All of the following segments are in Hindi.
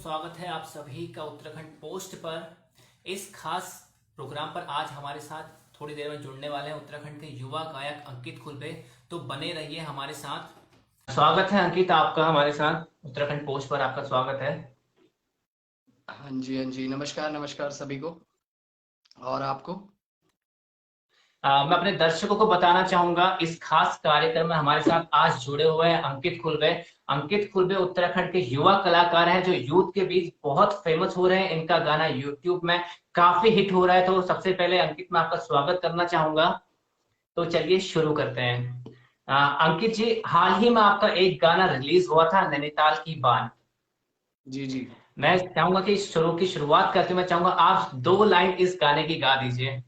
स्वागत है आप सभी का उत्तराखंड पोस्ट पर। इस खास प्रोग्राम पर आज हमारे साथ थोड़ी देर में जुड़ने वाले हैं उत्तराखंड के युवा गायक अंकित खुलबे। तो बने रहिए हमारे साथ। स्वागत है अंकित आपका हमारे साथ उत्तराखंड पोस्ट पर, आपका स्वागत है। हाँ जी, हाँ जी। नमस्कार, नमस्कार सभी को और आपको। मैं अपने दर्शकों को बताना चाहूंगा इस खास कार्यक्रम में हमारे साथ आज जुड़े हुए हैं अंकित खुलबे। अंकित खुलबे उत्तराखंड के युवा कलाकार हैं जो यूथ के बीच बहुत फेमस हो रहे हैं। इनका गाना यूट्यूब में काफी हिट हो रहा है। तो सबसे पहले अंकित मैं आपका स्वागत करना चाहूंगा। तो चलिए शुरू करते हैं। अंकित जी, हाल ही में आपका एक गाना रिलीज हुआ था, नैनीताल की बान। जी, जी। मैं चाहूंगा कि शुरू की शुरुआत करते हुए मैं चाहूंगा आप 2 लाइन इस गाने की गा दीजिए।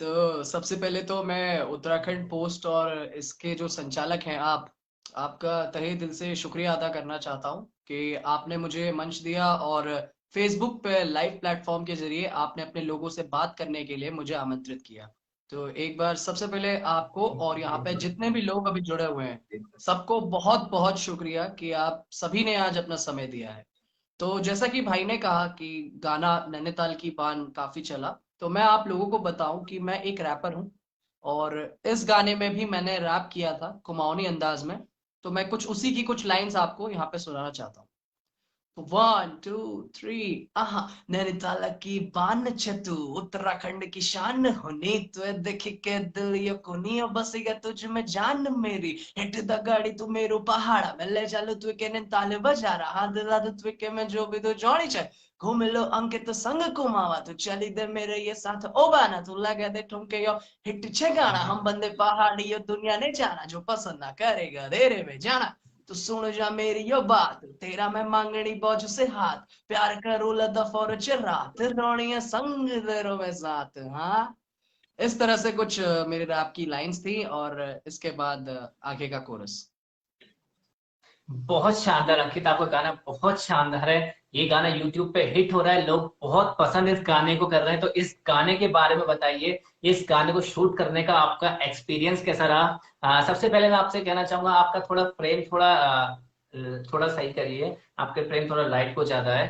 तो सबसे पहले तो मैं उत्तराखंड पोस्ट और इसके जो संचालक हैं आपका तहे दिल से शुक्रिया अदा करना चाहता हूँ कि आपने मुझे मंच दिया और फेसबुक पे लाइव प्लेटफॉर्म के ज़रिए आपने अपने लोगों से बात करने के लिए मुझे आमंत्रित किया। तो एक बार सबसे पहले आपको और यहाँ पे जितने भी लोग अभी जुड़े हुए हैं, सबको बहुत-बहुत शुक्रिया कि आप सभी ने आज अपना समय दिया है। तो जैसा कि भाई ने कहा कि गाना नैनीताल की बान काफ़ी चला, तो मैं आप लोगों को बताऊँ कि मैं एक रैपर हूँ और इस गाने में भी मैंने रैप किया था कुमाऊनी अंदाज में। तो मैं कुछ उसी की कुछ लाइन्स आपको यहाँ पे सुनाना चाहता हूँ। 1 2 3 आहा नैनीताल की बान छतु उत्तराखंड की शान होनी तो देख के दिल यो कोनी बस गया तुझ में जान मेरी हिट द गाड़ी तू मेरो पहाड़ा मैं ले चालू तू के नैनीताल बजारा हाथ दाद तू के मैं जो भी तू जोड़ी चाहे घूम लो अंकित संग कुमावा तू चली दे मेरे ये साथ ओ बाना तू लगा दे ठुमके यो हिट छे गाना हम बंदे पहाड़ी यो दुनिया ने जाना जो पसंद ना करेगा दे रे में जाना तो सुन जा मेरी यो बात तेरा मैं मांगनी बौझ से हाथ प्यार करो लदफ और चिरात रोनिया संग तेरो में साथ हाँ। इस तरह से कुछ मेरे रैप की लाइंस थी और इसके बाद आगे का कोरस। बहुत शानदार अंकित, आपका गाना बहुत शानदार है। ये गाना यूट्यूब पे हिट हो रहा है, लोग बहुत पसंद इस गाने को कर रहे हैं। तो इस गाने के बारे में बताइए, इस गाने को शूट करने का आपका एक्सपीरियंस कैसा रहा। सबसे पहले मैं आपसे कहना चाहूंगा आपका थोड़ा फ्रेम थोड़ा सही करिए। आपके फ्रेम थोड़ा लाइट को ज्यादा है।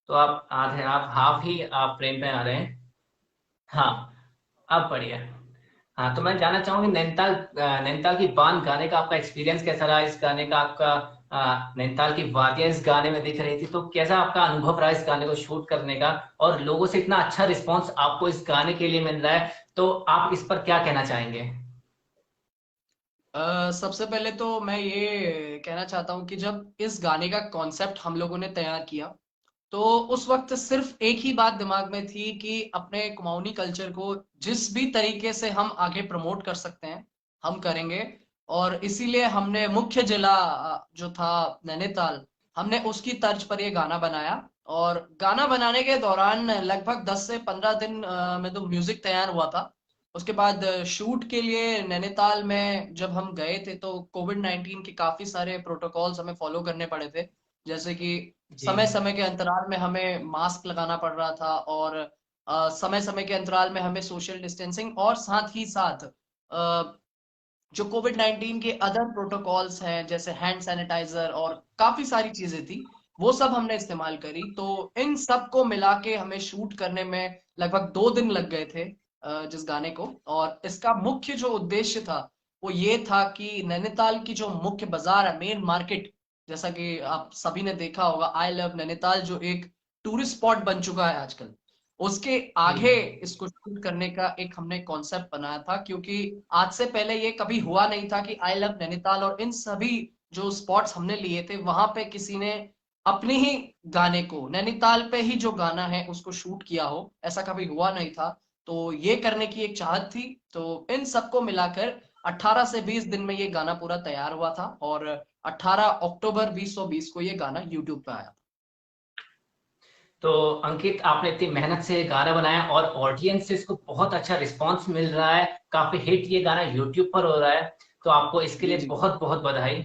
तो आप आधे, आप हाफ ही आप फ्रेम पे आ रहे हैं। हाँ, अब बढ़िया। हाँ, तो मैं जानना चाहूंगी नैनीताल की बान गाने का आपका एक्सपीरियंस कैसा रहा। इस गाने का आपका नैनीताल की वादियां इस गाने में दिख रही थी, तो कैसा आपका अनुभव रहा इस गाने को शूट करने का। और लोगों से इतना अच्छा रिस्पांस आपको इस गाने के लिए मिल रहा है, तो आप इस पर क्या कहना चाहेंगे। सबसे पहले तो मैं ये कहना चाहता हूँ कि जब इस गाने का कॉन्सेप्ट हम लोगों ने तैयार किया तो उस वक्त सिर्फ एक ही बात दिमाग में थी कि अपने कुमाऊनी कल्चर को जिस भी तरीके से हम आगे प्रमोट कर सकते हैं हम करेंगे। और इसीलिए हमने मुख्य जिला जो था नैनीताल, हमने उसकी तर्ज पर ये गाना बनाया। और गाना बनाने के दौरान लगभग 10 से 15 दिन में तो म्यूजिक तैयार हुआ था। उसके बाद शूट के लिए नैनीताल में जब हम गए थे तो कोविड-19 के काफी सारे प्रोटोकॉल्स हमें फॉलो करने पड़े थे। जैसे कि जी। समय समय के अंतराल में हमें मास्क लगाना पड़ रहा था और समय समय के अंतराल में हमें सोशल डिस्टेंसिंग और साथ ही साथ जो कोविड-19 के अदर प्रोटोकॉल्स हैं जैसे हैंड सैनिटाइजर और काफी सारी चीजें थी, वो सब हमने इस्तेमाल करी। तो इन सब को मिला के हमें शूट करने में लगभग 2 दिन लग गए थे जिस गाने को। और इसका मुख्य जो उद्देश्य था वो ये था कि नैनीताल की जो मुख्य बाजार है, मेन मार्केट, जैसा कि आप सभी ने देखा होगा आई लव नैनीताल जो एक टूरिस्ट स्पॉट बन चुका है आजकल, उसके जी। आगे इसको शूट करने का एक हमने कॉन्सेप्ट बनाया था। क्योंकि आज से पहले ये कभी हुआ नहीं था कि आई लव नैनीताल और इन सभी जो स्पॉट्स हमने लिए थे वहां पे किसी ने अपने ही गाने को नैनीताल पे ही जो गाना है उसको शूट किया हो, ऐसा कभी हुआ नहीं था। तो ये करने की एक चाहत थी। तो इन सबको मिलाकर 18 से 20 दिन में ये गाना पूरा तैयार हुआ था और 18 अक्टूबर 2020 को ये गाना यूट्यूब पे आया। तो अंकित, आपने इतनी मेहनत से ये गाना बनाया और ऑडियंस से इसको बहुत अच्छा रिस्पांस मिल रहा है, काफी हिट ये गाना यूट्यूब पर हो रहा है। तो आपको इसके जी, लिए जी। बहुत बहुत बधाई।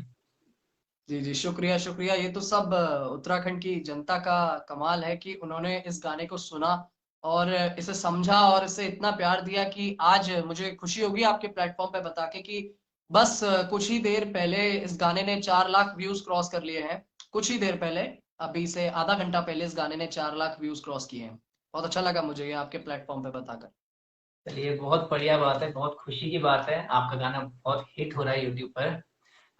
जी, जी, शुक्रिया, शुक्रिया। ये तो सब उत्तराखंड की जनता का कमाल है कि उन्होंने इस गाने को सुना और इसे समझा और इसे इतना प्यार दिया कि आज मुझे खुशी होगी आपके प्लेटफ़ॉर्म पे बता के कि बस कुछ ही देर पहले इस गाने ने 4 लाख व्यूज क्रॉस कर लिए हैं। कुछ ही देर पहले, अभी से आधा घंटा पहले इस गाने ने 4 लाख व्यूज क्रॉस किए हैं। बहुत अच्छा लगा मुझे ये आपके प्लेटफॉर्म पे बताकर। चलिए, बहुत बढ़िया बात है, बहुत खुशी की बात है, आपका गाना बहुत हिट हो रहा है यूट्यूब पर।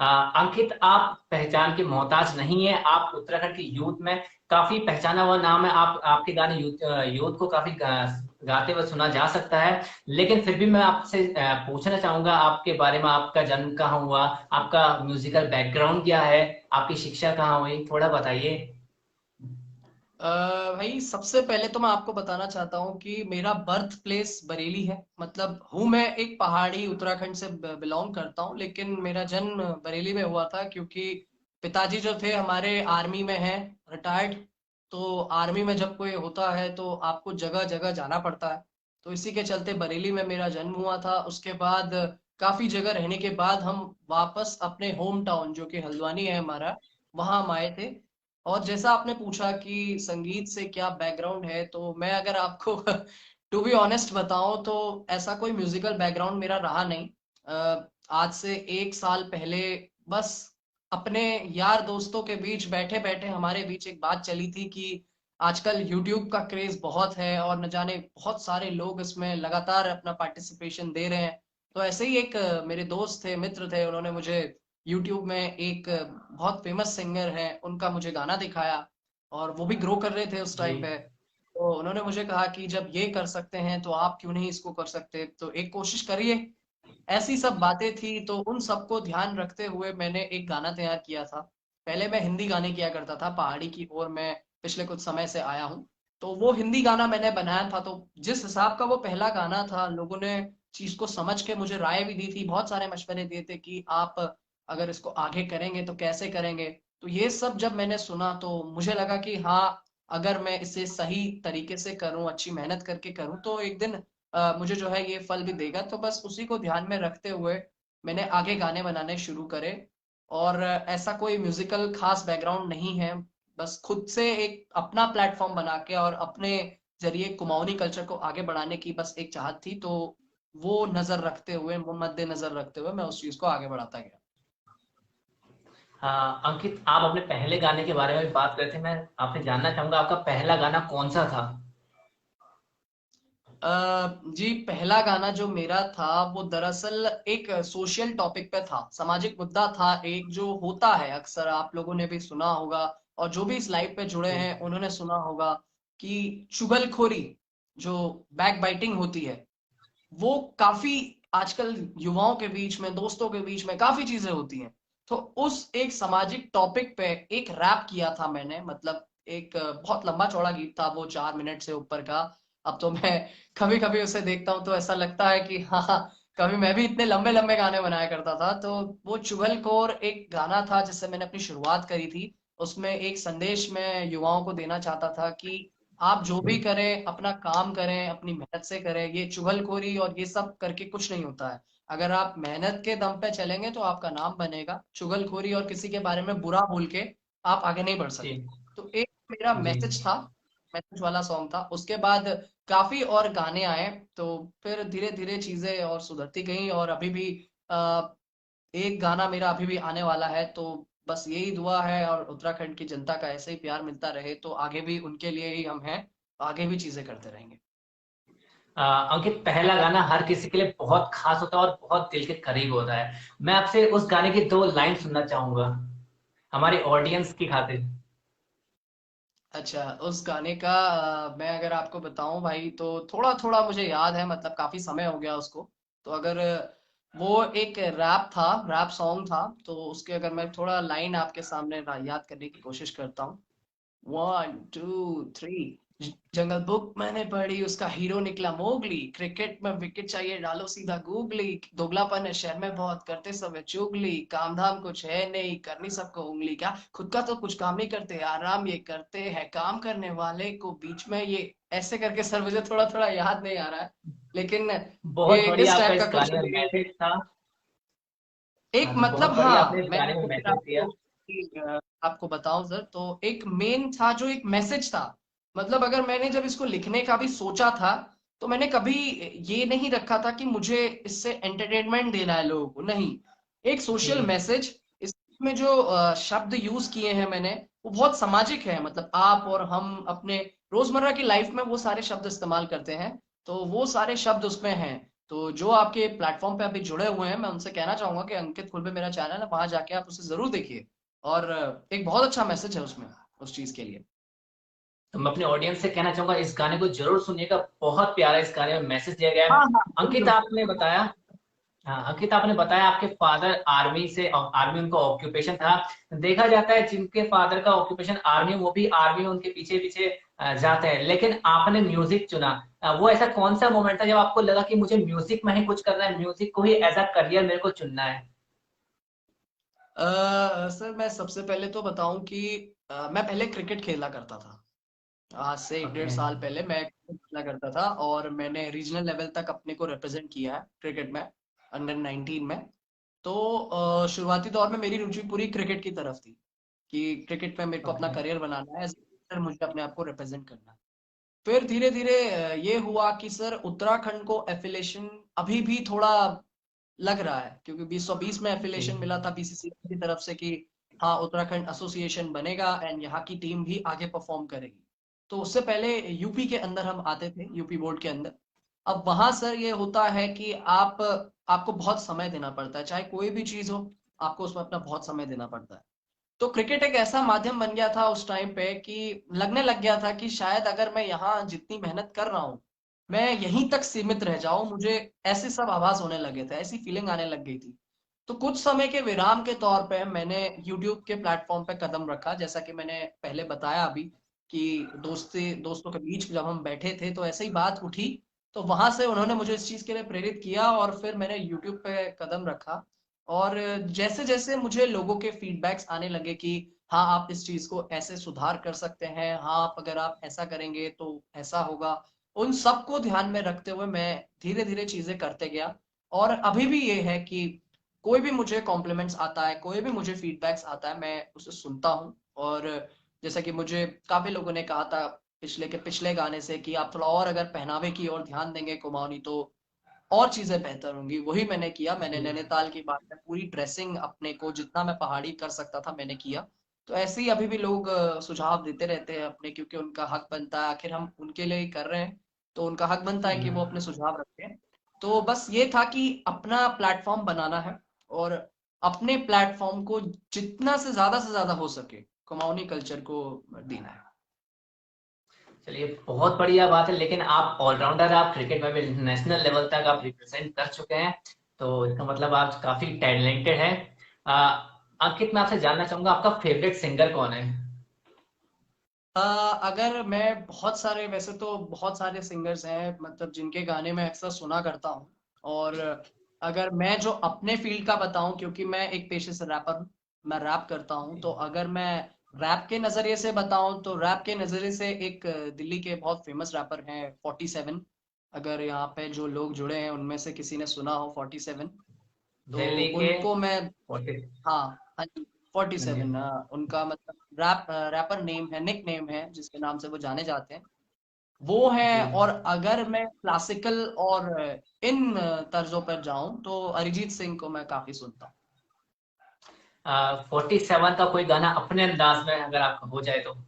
अंकित, आप पहचान के मोहताज नहीं है, आप उत्तराखंड की यूथ में काफी पहचाना हुआ नाम है। आप आपके गाने यूथ को काफी गाते हुए सुना जा सकता है। लेकिन फिर भी मैं आपसे पूछना चाहूंगा आपके बारे में, आपका जन्म कहाँ हुआ, आपका म्यूजिकल बैकग्राउंड क्या है, आपकी शिक्षा कहाँ हुई, थोड़ा बताइए। भाई सबसे पहले तो मैं आपको बताना चाहता हूँ कि मेरा बर्थ प्लेस बरेली है। मतलब हूँ मैं एक पहाड़ी उत्तराखंड से बिलोंग करता हूँ, लेकिन मेरा जन्म बरेली में हुआ था क्योंकि पिताजी जो थे हमारे आर्मी में हैं, रिटायर्ड। तो आर्मी में जब कोई होता है तो आपको जगह जगह जाना पड़ता है। तो इसी के चलते बरेली में मेरा जन्म हुआ था। उसके बाद काफी जगह रहने के बाद हम वापस अपने होम टाउन जो कि हल्द्वानी है हमारा, वहां हम आए थे। और जैसा आपने पूछा कि संगीत से क्या बैकग्राउंड है, तो मैं अगर आपको टू बी ऑनेस्ट बताऊं तो ऐसा कोई म्यूजिकल बैकग्राउंड मेरा रहा नहीं। आज से 1 साल पहले बस अपने यार दोस्तों के बीच बैठे बैठे हमारे बीच एक बात चली थी कि आजकल यूट्यूब का क्रेज बहुत है और न जाने बहुत सारे लोग इसमें लगातार अपना पार्टिसिपेशन दे रहे हैं। तो ऐसे ही एक मेरे दोस्त थे, मित्र थे, उन्होंने मुझे यूट्यूब में एक बहुत फेमस सिंगर है उनका मुझे गाना दिखाया, और वो भी ग्रो कर रहे थे उस जी। टाइम पे। तो उन्होंने मुझे कहा कि जब ये कर सकते हैं तो आप क्यों नहीं इसको कर सकते, तो एक कोशिश करिए। ऐसी सब बातें थी, तो उन सबको ध्यान रखते हुए मैंने एक गाना तैयार किया था। पहले मैं हिंदी गाने किया करता था, पहाड़ी की ओर मैं पिछले कुछ समय से आया हूँ। तो वो हिंदी गाना मैंने बनाया था। तो जिस हिसाब का वो पहला गाना था, लोगों ने चीज को समझ के मुझे राय भी दी थी, बहुत सारे मशवरे दिए थे कि आप अगर इसको आगे करेंगे तो कैसे करेंगे। तो ये सब जब मैंने सुना तो मुझे लगा कि हाँ, अगर मैं इसे सही तरीके से करूं, अच्छी मेहनत करके करूं, तो एक दिन मुझे जो है ये फल भी देगा। तो बस उसी को ध्यान में रखते हुए मैंने आगे गाने बनाने शुरू करे। और ऐसा कोई म्यूजिकल खास बैकग्राउंड नहीं है। बस खुद से एक अपना प्लेटफॉर्म बना के और अपने जरिए कुमाऊनी कल्चर को आगे बढ़ाने की बस एक चाहत थी। तो वो नजर रखते हुए, वो मद्देनजर रखते हुए मैं उस चीज को आगे बढ़ाता गया। अंकित, आप अपने पहले गाने के बारे में भी बात करते थे, मैं आपसे जानना चाहूंगा आपका पहला गाना कौन सा था। जी, पहला गाना जो मेरा था वो दरअसल एक सोशल टॉपिक पे था, सामाजिक मुद्दा था एक, जो होता है अक्सर, आप लोगों ने भी सुना होगा और जो भी इस लाइव पे जुड़े जी। हैं उन्होंने सुना होगा कि चुगलखोरी, जो बैक बाइटिंग होती है, वो काफी आजकल युवाओं के बीच में, दोस्तों के बीच में काफी चीजें होती हैं। तो उस एक सामाजिक टॉपिक पे एक रैप किया था मैंने। मतलब एक बहुत लंबा चौड़ा गीत था वो, 4 मिनट से ऊपर का। अब तो मैं कभी कभी उसे देखता हूँ तो ऐसा लगता है कि हाँ, कभी मैं भी इतने लंबे लंबे गाने बनाया करता था। तो वो चुगलखोर एक गाना था जिससे मैंने अपनी शुरुआत करी थी। उसमें एक संदेश मैं युवाओं को देना चाहता था कि आप जो भी करें अपना काम करें, अपनी मेहनत से करें, ये चुगलखोरी और ये सब करके कुछ नहीं होता है। अगर आप मेहनत के दम पे चलेंगे तो आपका नाम बनेगा। चुगलखोरी और किसी के बारे में बुरा बोल के आप आगे नहीं बढ़ जी। सकते। तो एक मेरा जी। मैसेज था, मैसेज वाला सॉन्ग था। उसके बाद काफी और गाने आए, तो फिर धीरे धीरे चीजें और सुधरती गई। और अभी भी एक गाना मेरा अभी भी आने वाला है। तो बस यही दुआ है, और उत्तराखंड की जनता का ऐसे ही प्यार मिलता रहे तो आगे भी उनके लिए ही हम हैं, आगे भी चीजें करते रहेंगे। अंकित, पहला गाना हर किसी के लिए बहुत खास होता है और बहुत दिल के करीब होता है। मैं आपसे उस गाने की दो लाइन सुनना चाहूंगा, हमारी ऑडियंस की खातिर। अच्छा, उस गाने का मैं अगर आपको बताऊं भाई तो थोड़ा थोड़ा मुझे याद है, मतलब काफी समय हो गया उसको। तो अगर वो एक रैप था, रैप सॉन्ग था, तो उसके अगर मैं थोड़ा लाइन आपके सामने याद करने की कोशिश करता हूँ। 1 2 3। जंगल बुक मैंने पढ़ी, उसका हीरो निकला मोगली, क्रिकेट में विकेट चाहिए डालो सीधा गूगली, दोगलापन है शहर में बहुत करते सब है चुगली, काम धाम कुछ है नहीं करनी सबको उंगली, क्या खुद का तो कुछ काम नहीं करते, आराम ये करते हैं काम करने वाले को बीच में, ये ऐसे करके सर मुझे थोड़ा थोड़ा याद नहीं आ रहा है, लेकिन बहुत ये बढ़िया इस आपका टाइप इस का कुछ गाने में मैसेज था। एक, हाँ जी, मतलब बहुत बढ़िया आपने हाँ, इस मैं गाने में अगर मैसेज दिया। आपको बताऊं सर, तो एक मेन था जो एक मैसेज था। मतलब अगर मैंने जब इसको लिखने का भी सोचा था, तो मैंने कभी ये नहीं रखा था कि मुझे इससे एंटरटेनमेंट देना है लोगों को, नहीं। एक सोशल जी। मैसेज। इसमें जो शब्द यूज किए हैं मैंने, वो बहुत सामाजिक है। मतलब आप और हम अपने रोजमर्रा की लाइफ में वो सारे शब्द इस्तेमाल करते हैं, तो वो सारे शब्द उसमें हैं। तो जो आपके प्लेटफॉर्म पे अभी जुड़े हुए हैं, मैं उनसे कहना चाहूंगा कि अंकित खुलबे मेरा चैनल है, वहां जाके आप उसे जरूर देखिए। और एक बहुत अच्छा मैसेज है उसमें, उस चीज के लिए। तो मैं अपने ऑडियंस से कहना चाहूंगा इस गाने को जरूर सुनिएगा, बहुत प्यारा इस गाने में मैसेज दिया गया हाँ है। हाँ, अंकित बिल्कुल। आपने बताया, हाँ अंकित आपने बताया आपके फादर आर्मी से, आर्मी उनका ऑक्यूपेशन था। देखा जाता है जिनके फादर का ऑक्यूपेशन आर्मी, वो भी आर्मी में उनके पीछे पीछे जाते हैं, लेकिन आपने म्यूजिक चुना। वो ऐसा कौन सा मोमेंट था जब आपको लगा कि मुझे म्यूजिक में ही कुछ करना है, म्यूजिक को ही एज अ करियर मेरे को चुनना है? सर मैं सबसे पहले तो बताऊं कि मैं पहले क्रिकेट खेला करता था। आज से एक डेढ़ ओके। साल पहले मैं क्रिकेट खेला करता था, और मैंने रीजनल लेवल तक अपने को रिप्रेजेंट किया है क्रिकेट में, अंडर 19 में। तो शुरुआती दौर में मेरी रुचि पूरी क्रिकेट की तरफ थी, कि क्रिकेट में मेरे को अपना ओके। करियर बनाना है, एज मुझे अपने आप को रिप्रेजेंट करना है। फिर धीरे धीरे ये हुआ कि सर उत्तराखंड को एफिलेशन अभी भी थोड़ा लग रहा है, क्योंकि 2020 में जी। एफिलिएशन मिला था बीसीसीआई की तरफ से कि हाँ उत्तराखंड एसोसिएशन बनेगा एंड यहाँ की टीम भी आगे परफॉर्म करेगी। तो उससे पहले यूपी के अंदर हम आते थे, यूपी बोर्ड के अंदर। अब वहां सर ये होता है कि आपको बहुत समय देना पड़ता है, चाहे कोई भी चीज हो, आपको उसमें अपना बहुत समय देना पड़ता है। तो क्रिकेट एक ऐसा माध्यम बन गया था उस टाइम पे कि लगने लग गया था कि शायद अगर मैं यहाँ जितनी मेहनत कर रहा हूँ, मैं यहीं तक सीमित रह जाऊं। मुझे ऐसे सब आभास होने लगे थे, ऐसी फीलिंग आने लग गई थी। तो कुछ समय के विराम के तौर पे मैंने यूट्यूब के प्लेटफॉर्म पे कदम रखा, जैसा कि मैंने पहले बताया अभी, कि दोस्तों के बीच जब हम बैठे थे तो ऐसे ही बात उठी। तो वहां से उन्होंने मुझे इस चीज के लिए प्रेरित किया, और फिर मैंने यूट्यूब पे कदम रखा। और जैसे जैसे मुझे लोगों के फीडबैक्स आने लगे कि हाँ आप इस चीज को ऐसे सुधार कर सकते हैं, हाँ आप अगर आप ऐसा करेंगे तो ऐसा होगा, उन सबको ध्यान में रखते हुए मैं धीरे धीरे चीजें करते गया। और अभी भी ये है कि कोई भी मुझे कॉम्प्लीमेंट्स आता है, कोई भी मुझे फीडबैक्स आता है, मैं उसे सुनता हूँ। और जैसा कि मुझे काफी लोगों ने कहा था पिछले गाने से कि आप थोड़ा और अगर पहनावे की ओर ध्यान देंगे कुमाऊनी, तो और चीजें बेहतर होंगी। वही मैंने किया। मैंने जी। नैनीताल की बात में पूरी ड्रेसिंग अपने को जितना मैं पहाड़ी कर सकता था मैंने किया। तो ऐसे ही अभी भी लोग सुझाव देते रहते हैं अपने, क्योंकि उनका हक बनता है, आखिर हम उनके लिए ही कर रहे हैं, तो उनका हक बनता है कि वो अपने सुझाव रखें। तो बस ये था कि अपना प्लेटफॉर्म बनाना है, और अपने प्लेटफॉर्म को जितना से ज्यादा हो सके कुमाऊनी कल्चर को देना है। चलिए बहुत बढ़िया बात है, लेकिन आप ऑलराउंडर, आप क्रिकेट में भी नेशनल लेवल तक आप रिप्रेजेंट कर चुके हैं, तो इसका मतलब आप काफी टैलेंटेड हैं। अंकित मैं आपसे जानना चाहूंगा आपका फेवरेट सिंगर कौन है? अगर मैं बहुत सारे, वैसे तो बहुत सारे सिंगर्स हैं मतलब जिनके गाने मैं अक्सर सुना करता हूँ। और अगर मैं जो अपने फील्ड का बताऊं, क्योंकि मैं एक पेशे से रैपर हूँ, मैं रैप करता हूँ, तो अगर मैं रैप के नजरिए से बताऊं तो रैप के नजरिए से एक दिल्ली के बहुत फेमस रैपर हैं 47। अगर यहाँ पे जो लोग जुड़े हैं उनमें से किसी ने सुना हो 47, तो दिल्ली के उनको मैं, फोर्टी। हाँ हाँ जी, फोर्टी हाँ जी। सेवन उनका मतलब रैपर नेम है, निक नेम है जिसके नाम से वो जाने जाते हैं, वो जी। हैं। और अगर मैं क्लासिकल और इन तर्जों पर जाऊं तो अरिजीत सिंह को मैं काफी सुनता 47 का कोई गाना अपने अंदाज में अगर आपका हो जाए तो? हूँ।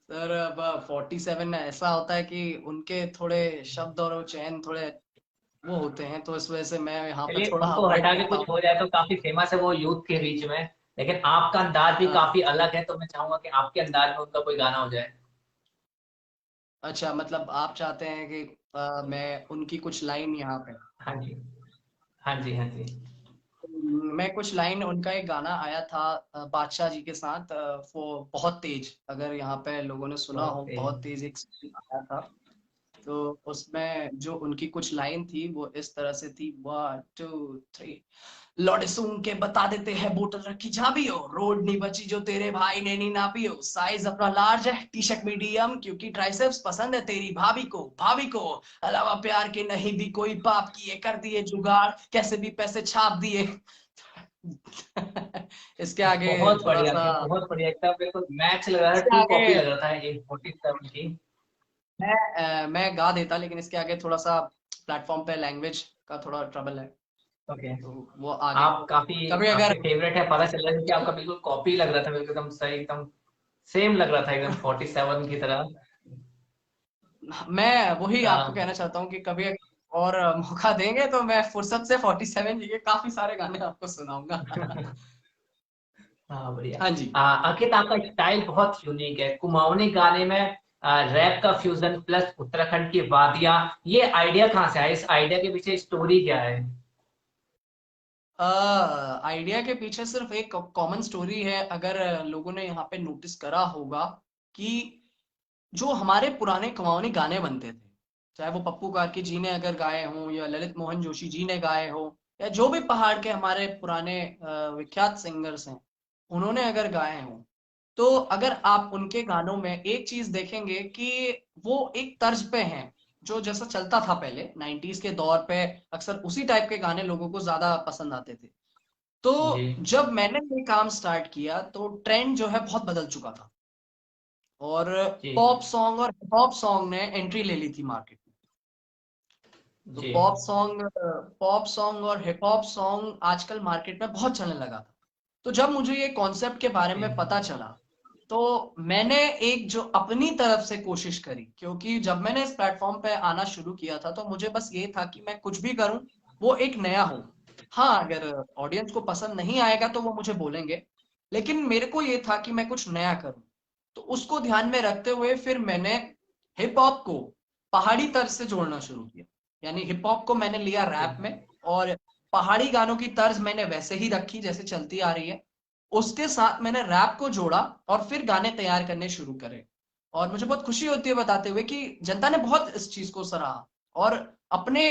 सर अब 47 ऐसा होता है कि उनके थोड़े शब्द और चयन थोड़े वो होते हैं, तो इस वजह से मैं यहाँ पे चलिए थोड़ा उनको अवॉइड हटा के करता कुछ हूँ। हो जाए तो काफी फेमस है वो यूथ के बीच में, लेकिन आपका अंदाज भी हाँ, काफी अलग है, तो मैं चाहूंगा कि आपके अंदाज में उनका कोई गाना हो जाए। अच्छा मतलब आप चाहते हैं कि मैं उनकी कुछ लाइन यहाँ पे, हाँ जी। हाँ जी। हाँ जी। मैं कुछ लाइन, उनका एक गाना आया था बादशाह जी के साथ, वो बहुत तेज, अगर यहाँ पे लोगों ने सुना बहुत हो, तेज। बहुत तेज एक song आया था। तो उसमें जो उनकी कुछ लाइन थी वो इस तरह से थी, 1 2 3, लौड़े सूंघ के बता देते हैं बोतल रखी जहां भी हो, रोड नहीं बची जो तेरे भाई ने नहीं नापी हो, साइज अपना लार्ज है टी शर्ट मीडियम क्योंकि ट्राइसेप्स पसंद है तेरी भाभी को अलावा प्यार के नहीं भी कोई पाप किए, कर दिए जुगाड़ कैसे भी पैसे छाप दिए। इसके आगे बहुत थोड़ा बढ़िया सा, जी, बहुत बढ़िया, एकदम बिल्कुल मैच लग रहा है, इसके टू आगे कॉपी लग रहा था ये 47 की। मैं गा देता, लेकिन इसके आगे थोड़ा सा प्लेटफॉर्म पे लैंग्वेज का थोड़ा ट्रबल है। ओके। तो वो आगे आप काफी कभी अगर आपके फेवरेट है, पता चल रहा है, क्योंकि आपका बिल्कुल कॉपी लग रहा था, बिल्कुल एकदम सही, एकदम सेम लग रहा था, एकदम 47 की तरह। मैं वही आपको हाँ। कहना चाहता हूँ कि कभी अगर और मौका देंगे तो मैं फुर्सत से 47 जी के काफी सारे गाने आपको सुनाऊंगा। हाँ बढ़िया। हाँ जी। अंकित, आपका स्टाइल बहुत यूनिक है कुमाऊनी गाने में। रैप का फ्यूजन प्लस उत्तराखंड की वादियां, ये आइडिया कहाँ से आया? इस आइडिया के पीछे स्टोरी क्या है? आइडिया के पीछे सिर्फ एक कॉमन स्टोरी है, अगर लोगों ने यहाँ पे नोटिस करा होगा कि जो हमारे पुराने कमाऊनी गाने बनते थे, चाहे वो पप्पू कार्की जी ने अगर गाए हों या ललित मोहन जोशी जी ने गाए हो, या जो भी पहाड़ के हमारे पुराने विख्यात सिंगर्स हैं उन्होंने अगर गाए हों, तो अगर आप उनके गानों में एक चीज देखेंगे कि वो एक तर्ज पे हैं, जो जैसा चलता था पहले 90s के दौर पे, अक्सर उसी टाइप के गाने लोगों को ज्यादा पसंद आते थे। तो जी जब मैंने ये काम स्टार्ट किया तो ट्रेंड जो है बहुत बदल चुका था, और जी पॉप सॉन्ग और हिप हॉप सॉन्ग ने एंट्री ले ली थी मार्केट में। तो जी पॉप सॉन्ग और हिप हॉप सॉन्ग आजकल मार्केट में बहुत चलने लगा था। तो जब मुझे ये कॉन्सेप्ट के बारे जी। में पता चला, तो मैंने एक जो अपनी तरफ से कोशिश करी, क्योंकि जब मैंने इस प्लेटफॉर्म पे आना शुरू किया था तो मुझे बस ये था कि मैं कुछ भी करूं वो एक नया हो। हाँ, अगर ऑडियंस को पसंद नहीं आएगा तो वो मुझे बोलेंगे, लेकिन मेरे को ये था कि मैं कुछ नया करूं। तो उसको ध्यान में रखते हुए फिर मैंने हिप हॉप को पहाड़ी तर्ज से जोड़ना शुरू किया। यानी हिप हॉप को मैंने लिया रैप में, और पहाड़ी गानों की तर्ज मैंने वैसे ही रखी जैसे चलती आ रही है, उसके साथ मैंने रैप को जोड़ा और फिर गाने तैयार करने शुरू करे। और मुझे बहुत खुशी होती है बताते हुए कि जनता ने बहुत इस चीज को सराहा, और अपने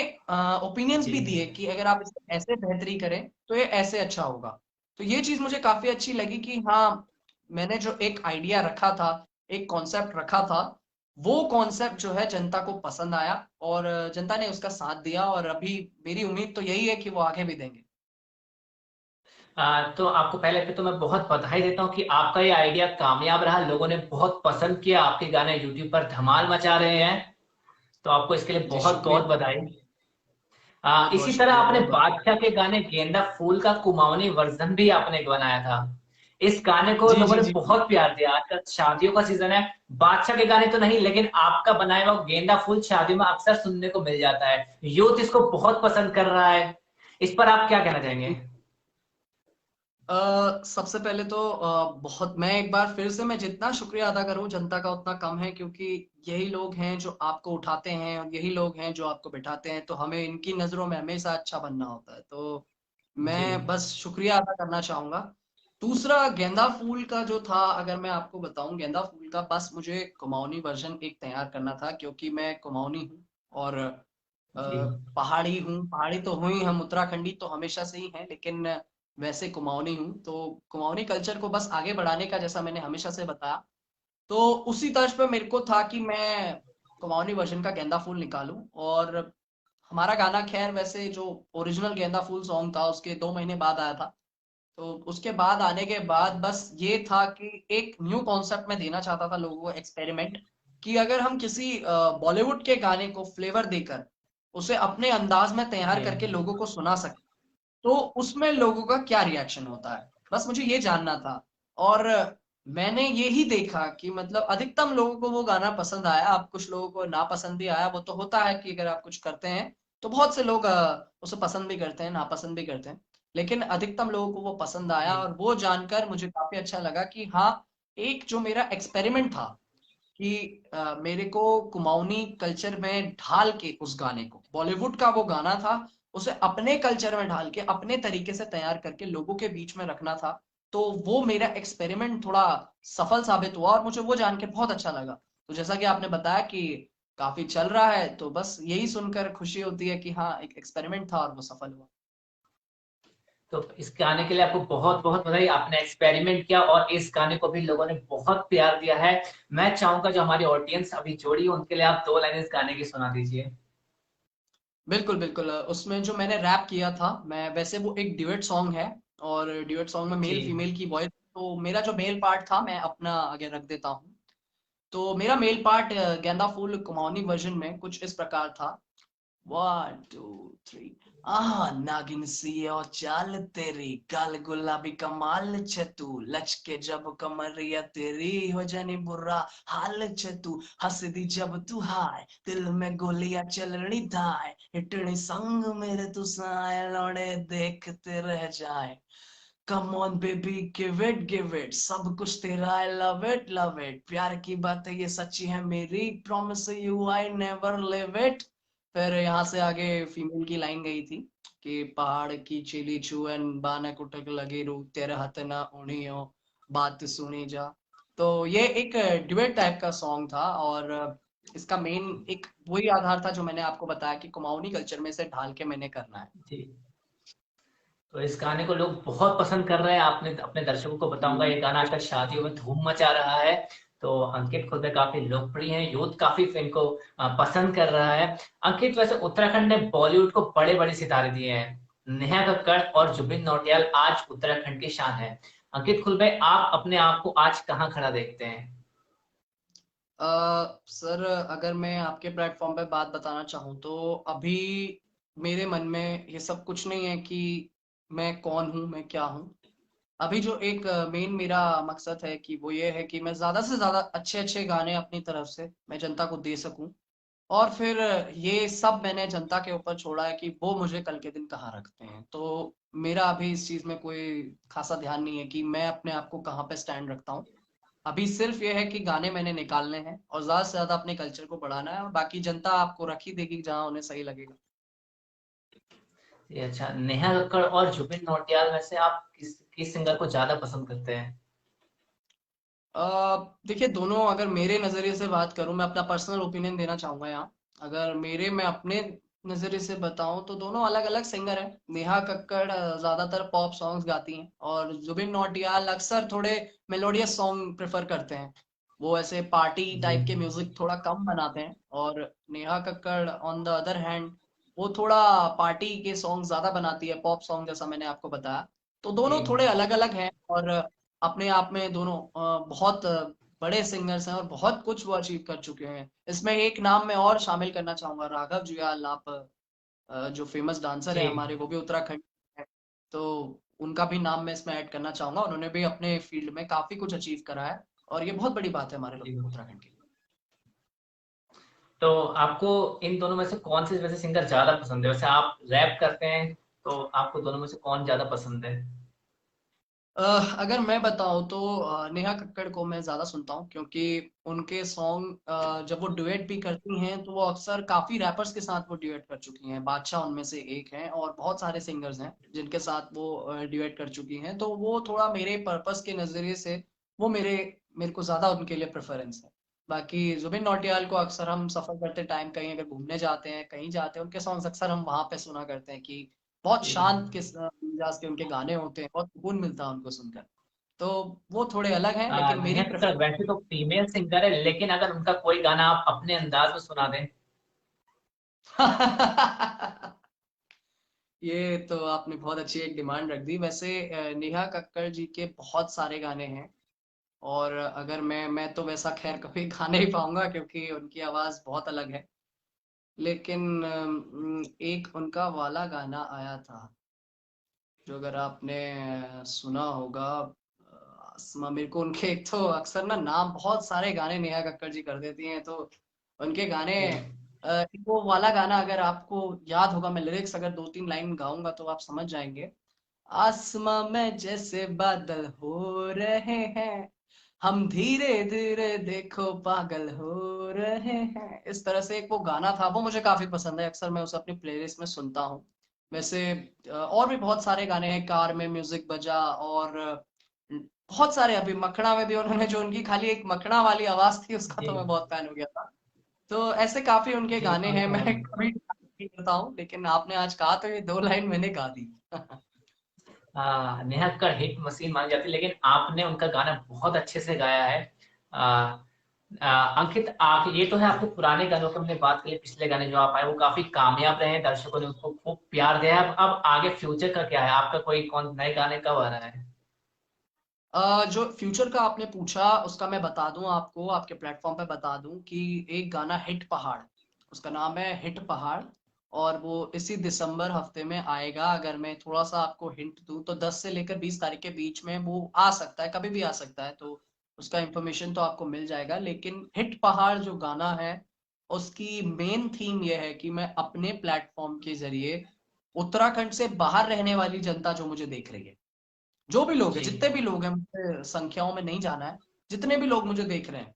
ओपिनियंस जी। भी दिए कि अगर आप इसे ऐसे बेहतरी करें तो ये ऐसे अच्छा होगा। तो ये चीज मुझे काफी अच्छी लगी कि हाँ, मैंने जो एक आइडिया रखा था, एक कॉन्सेप्ट रखा था, वो कॉन्सेप्ट जो है जनता को पसंद आया, और जनता ने उसका साथ दिया, और अभी मेरी उम्मीद तो यही है कि वो आगे भी देंगे। तो आपको पहले पे तो मैं बहुत बधाई देता हूँ कि आपका ये आइडिया कामयाब रहा, लोगों ने बहुत पसंद किया, आपके गाने यूट्यूब पर धमाल मचा रहे हैं। तो आपको इसके लिए जी बहुत शुक्रिया। बहुत बधाई। बहुत बहुत इसी तरह शुक्रिया, आपने बहुत बहुत। बादशाह के गाने गेंदा फूल का कुमाऊनी वर्जन भी आपने बनाया था। इस गाने को जी लोगों जी ने जी। बहुत प्यार दिया। आजकल शादियों का सीजन है, बादशाह के गाने तो नहीं, लेकिन आपका बनाया हुआ गेंदा फूल शादियों में अक्सर सुनने को मिल जाता है। यूथ इसको बहुत पसंद कर रहा है। इस पर आप क्या कहना चाहेंगे? सबसे पहले तो बहुत, मैं एक बार फिर से मैं जितना शुक्रिया अदा करूं जनता का उतना कम है, क्योंकि यही लोग हैं जो आपको उठाते हैं और यही लोग हैं जो आपको बिठाते हैं, तो हमें इनकी नजरों में हमेशा अच्छा बनना होता है। तो जी मैं बस शुक्रिया अदा करना चाहूंगा। दूसरा, गेंदा फूल का जो था, अगर मैं आपको बताऊं, गेंदा फूल का बस मुझे कुमाऊनी वर्जन एक तैयार करना था, क्योंकि मैं कुमाऊनी हूँ, और जी पहाड़ी हूँ। पहाड़ी तो हुई, हम उत्तराखंडी तो हमेशा से ही हैं, लेकिन वैसे कुमाऊनी हूँ। तो कुमाऊनी कल्चर को बस आगे बढ़ाने का, जैसा मैंने हमेशा से बताया, तो उसी तर्ज पे मेरे को था कि मैं कुमाऊनी वर्जन का गेंदा फूल निकालूं। और हमारा गाना खैर वैसे जो ओरिजिनल गेंदा फूल सॉन्ग था उसके 2 महीने बाद आया था। तो उसके बाद आने के बाद बस ये था कि एक न्यू कॉन्सेप्ट में देना चाहता था लोगों को, एक्सपेरिमेंट, कि अगर हम किसी बॉलीवुड के गाने को फ्लेवर देकर उसे अपने अंदाज में तैयार जी। करके लोगों को सुना सकते, तो उसमें लोगों का क्या रिएक्शन होता है, बस मुझे ये जानना था। और मैंने ये ही देखा कि मतलब अधिकतम लोगों को वो गाना पसंद आया। अब कुछ लोगों को नापसंद भी आया, वो तो होता है कि अगर आप कुछ करते हैं तो बहुत से लोग उसे पसंद भी करते हैं, नापसंद भी करते हैं, लेकिन अधिकतम लोगों को वो पसंद आया। जी और वो जानकर मुझे काफी अच्छा लगा कि हाँ, एक जो मेरा एक्सपेरिमेंट था कि मेरे को कुमाऊनी कल्चर में ढाल के उस गाने को, बॉलीवुड का वो गाना था, उसे अपने कल्चर में ढाल के अपने तरीके से तैयार करके लोगों के बीच में रखना था। तो वो मेरा एक्सपेरिमेंट थोड़ा सफल साबित हुआ, और मुझे वो जान के बहुत अच्छा लगा। तो जैसा कि आपने बताया कि काफी चल रहा है, तो बस यही सुनकर खुशी होती है कि हाँ, एक एक्सपेरिमेंट था और वो सफल हुआ। तो इस गाने के लिए आपको बहुत बहुत बधाई, आपने एक्सपेरिमेंट किया और इस गाने को भी लोगों ने बहुत प्यार दिया है। मैं चाहूंगा जो हमारी ऑडियंस अभी जोड़ी है उनके लिए आप 2 लाइन इस गाने की सुना दीजिए। बिल्कुल बिल्कुल, उसमें जो मैंने रैप किया था, मैं वैसे वो एक ड्यूएट सॉन्ग है, और ड्यूएट सॉन्ग में जी मेल फीमेल की वॉइस, तो मेरा जो मेल पार्ट था मैं अपना आगे रख देता हूँ। तो मेरा मेल पार्ट गेंदा फूल कुमाऊनी वर्जन में कुछ इस प्रकार था। 1 2 3। नागिन सी ओ चाल तेरी, गाल गुलाबी कमाल छे तू, लचके जब कमरिया तेरी, हो जानी बुरा हाल छे तू, हंस दी जब तू हाय, दिल में गोलियां चलनी धाय, हिटनी संग मेरे तू साए, लौड़े देखते रह जाए। Come on baby give it सब कुछ तेरा, आई लव इट, प्यार की बात है ये सच्ची है मेरी, promise you I never live it. फिर यहाँ से आगे फीमेल की लाइन गई थी कि पहाड़ की चीली छुअन, बाने कुटक लगी रू, तेरे हाथ ना उड़ियो, बात सुनी जा। तो ये एक ड्यूएट टाइप का सॉन्ग था, और इसका मेन एक वही आधार था जो मैंने आपको बताया कि कुमाऊनी कल्चर में से ढाल के मैंने करना है। जी। तो इस गाने को लोग बहुत पसंद कर रहे हैं। आपने अपने दर्शकों को बताऊंगा, ये गाना आजकल शादियों में धूम मचा रहा है। तो अंकित खुद में काफी लोकप्रिय है, यूथ काफी फिल्म को पसंद कर रहा है। अंकित, वैसे उत्तराखंड ने बॉलीवुड को बड़े बड़े सितारे दिए हैं। नेहा कक्कड़ और जुबिन नौटियाल आज उत्तराखंड की शान है। अंकित खुलबे, आप अपने आप को आज कहाँ खड़ा देखते हैं? सर, अगर मैं आपके प्लेटफॉर्म पे बात बताना चाहूँ तो अभी मेरे मन में ये सब कुछ नहीं है कि मैं कौन हूँ, मैं क्या हूँ। अभी जो एक मेन मेरा मकसद है कि वो ये है कि मैं ज्यादा से ज्यादा अच्छे अच्छे गाने अपनी तरफ से मैं जनता को दे सकूं, और फिर ये सब मैंने जनता के ऊपर छोड़ा है कि वो मुझे कल के दिन कहाँ रखते हैं। तो मेरा अभी इस चीज में कोई खासा ध्यान नहीं है कि मैं अपने आप को कहाँ पे स्टैंड रखता हूँ। अभी सिर्फ ये है कि गाने मैंने निकालने हैं और ज्यादा से ज्यादा अपने कल्चर को बढ़ाना है, और बाकी जनता आपको रख ही देगी जहां उन्हें सही लगेगा। ये अच्छा, नेहा कक्कड़ और जुबिन नौटियाल में से आप किस सिंगर को ज्यादा पसंद करते हैं? देखिए, दोनों अगर मेरे नजरिए से बात करूं, मैं अपना पर्सनल ओपिनियन देना चाहूंगा यहाँ। अगर मैं अपने नजरिए से बताऊं तो दोनों अलग अलग सिंगर हैं। नेहा कक्कड़ ज्यादातर पॉप सॉन्ग्स गाती हैं, और जुबिन नौटियाल अक्सर थोड़े मेलोडियस सॉन्ग प्रेफर करते हैं। वो ऐसे पार्टी जी। टाइप के म्यूजिक थोड़ा कम बनाते हैं, और Neha Kakkar on the other hand वो थोड़ा पार्टी के सॉन्ग ज्यादा बनाती है, पॉप सॉन्ग जैसा मैंने आपको बताया। तो जी। दोनों थोड़े अलग अलग हैं, और अपने आप में दोनों बहुत बड़े सिंगर्स हैं और बहुत कुछ वो अचीव कर चुके हैं। इसमें एक नाम मैं और शामिल करना चाहूंगा, राघव जुयाल। आप जो फेमस डांसर है जी। हमारे, वो भी उत्तराखंड है। तो उनका भी नाम मैं इसमें ऐड करना चाहूंगा। उन्होंने भी अपने फील्ड में काफी कुछ अचीव करा है, और ये बहुत बड़ी बात है हमारे जी। लोग उत्तराखंड के लिए। तो आपको इन दोनों में से कौन से वैसे सिंगर ज्यादा पसंद है? वैसे आप रैप करते हैं, तो आपको दोनों में से कौन ज्यादा पसंद है? अगर मैं बताऊं तो नेहा कक्कड़ को मैं ज्यादा सुनता हूं, क्योंकि उनके सॉन्ग जब वो डुएट भी करती हैं तो वो अक्सर काफी रैपर्स के साथ वो डुएट कर चुकी हैं। बादशाह उनमें से एक हैं, और बहुत सारे सिंगर्स हैं जिनके साथ वो डुएट कर चुकी हैं। तो वो थोड़ा मेरे पर्पस के नजरिए से वो मेरे को ज्यादा उनके लिए प्रेफरेंस है। बाकी जुबिन नौटियाल को अक्सर हम सफर करते टाइम कहीं अगर घूमने जाते हैं, कहीं जाते हैं, उनके सॉन्ग्स अक्सर हम वहां पे सुना करते हैं कि बहुत जी। शांत मिजाज के उनके गाने होते हैं, बहुत सुकून मिलता है उनको सुनकर। तो वो थोड़े अलग हैं, लेकिन नेहा मेरी कक्कड़ वैसे तो फीमेल सिंगर है, लेकिन अगर उनका कोई गाना आप अपने अंदाज में सुना दें। प्रेफरेंस ये तो आपने बहुत अच्छी एक डिमांड रख दी। वैसे नेहा कक्कड़ जी के बहुत सारे गाने हैं, और अगर मैं तो वैसा खैर कभी गा नहीं पाऊंगा क्योंकि उनकी आवाज बहुत अलग है। लेकिन एक उनका वाला गाना आया था जो अगर आपने सुना होगा, आसमां। मेरे को उनके एक तो अक्सर ना नाम, बहुत सारे गाने नेहा कक्कड़ जी कर देती हैं, तो उनके गाने जी। वो वाला गाना अगर आपको याद होगा, मैं लिरिक्स अगर दो तीन लाइन गाऊंगा तो आप समझ जाएंगे। आसमां में जैसे बादल हो रहे हैं, हम धीरे धीरे देखो पागल हो रहे हैं, इस तरह से एक वो गाना था, वो मुझे काफी पसंद है। अक्सर मैं उसे अपनी प्लेलिस्ट में सुनता हूँ। वैसे और भी बहुत सारे गाने हैं, कार में म्यूजिक बजा, और बहुत सारे, अभी मखना में भी उन्होंने जो उनकी खाली एक मखना वाली आवाज थी उसका जी। तो मैं बहुत फैन हो गया था। तो ऐसे काफी उनके जी, गाने समझ हैं। रहा मैं हूँ। कभी नहीं करता हूँ, लेकिन आपने आज कहा तो ये दो लाइन मैंने गा दी। हाँ, नेहा कक्कड़ हिट मशीन मानी जाती है, लेकिन आपने उनका गाना बहुत अच्छे से गाया है। आ, अंकित, आप ये तो है, आपके पुराने गानों की हमने बात करी, पिछले गाने जो आप आए वो काफी कामयाब रहे हैं, दर्शकों ने उसको खूब प्यार दिया है। अब आगे फ्यूचर का क्या है आपका? कोई कौन नए गाने कब आ रहा है? जो फ्यूचर का आपने पूछा उसका मैं बता दूं आपको, आपके प्लेटफॉर्म पे बता दूं कि एक गाना हिट पहाड़, उसका नाम है हिट पहाड़। और वो इसी दिसंबर हफ्ते में आएगा। अगर मैं थोड़ा सा आपको हिंट दूं तो 10 से लेकर 20 तारीख के बीच में वो आ सकता है, कभी भी आ सकता है, तो उसका इंफॉर्मेशन तो आपको मिल जाएगा। लेकिन हिट पहाड़ जो गाना है उसकी मेन थीम ये है कि मैं अपने प्लेटफॉर्म के जरिए उत्तराखंड से बाहर रहने वाली जनता जो मुझे देख रही है, जो भी लोग हैं, जी जितने भी लोग हैं, मुझे संख्याओं में नहीं जाना है, जितने भी लोग मुझे देख रहे हैं,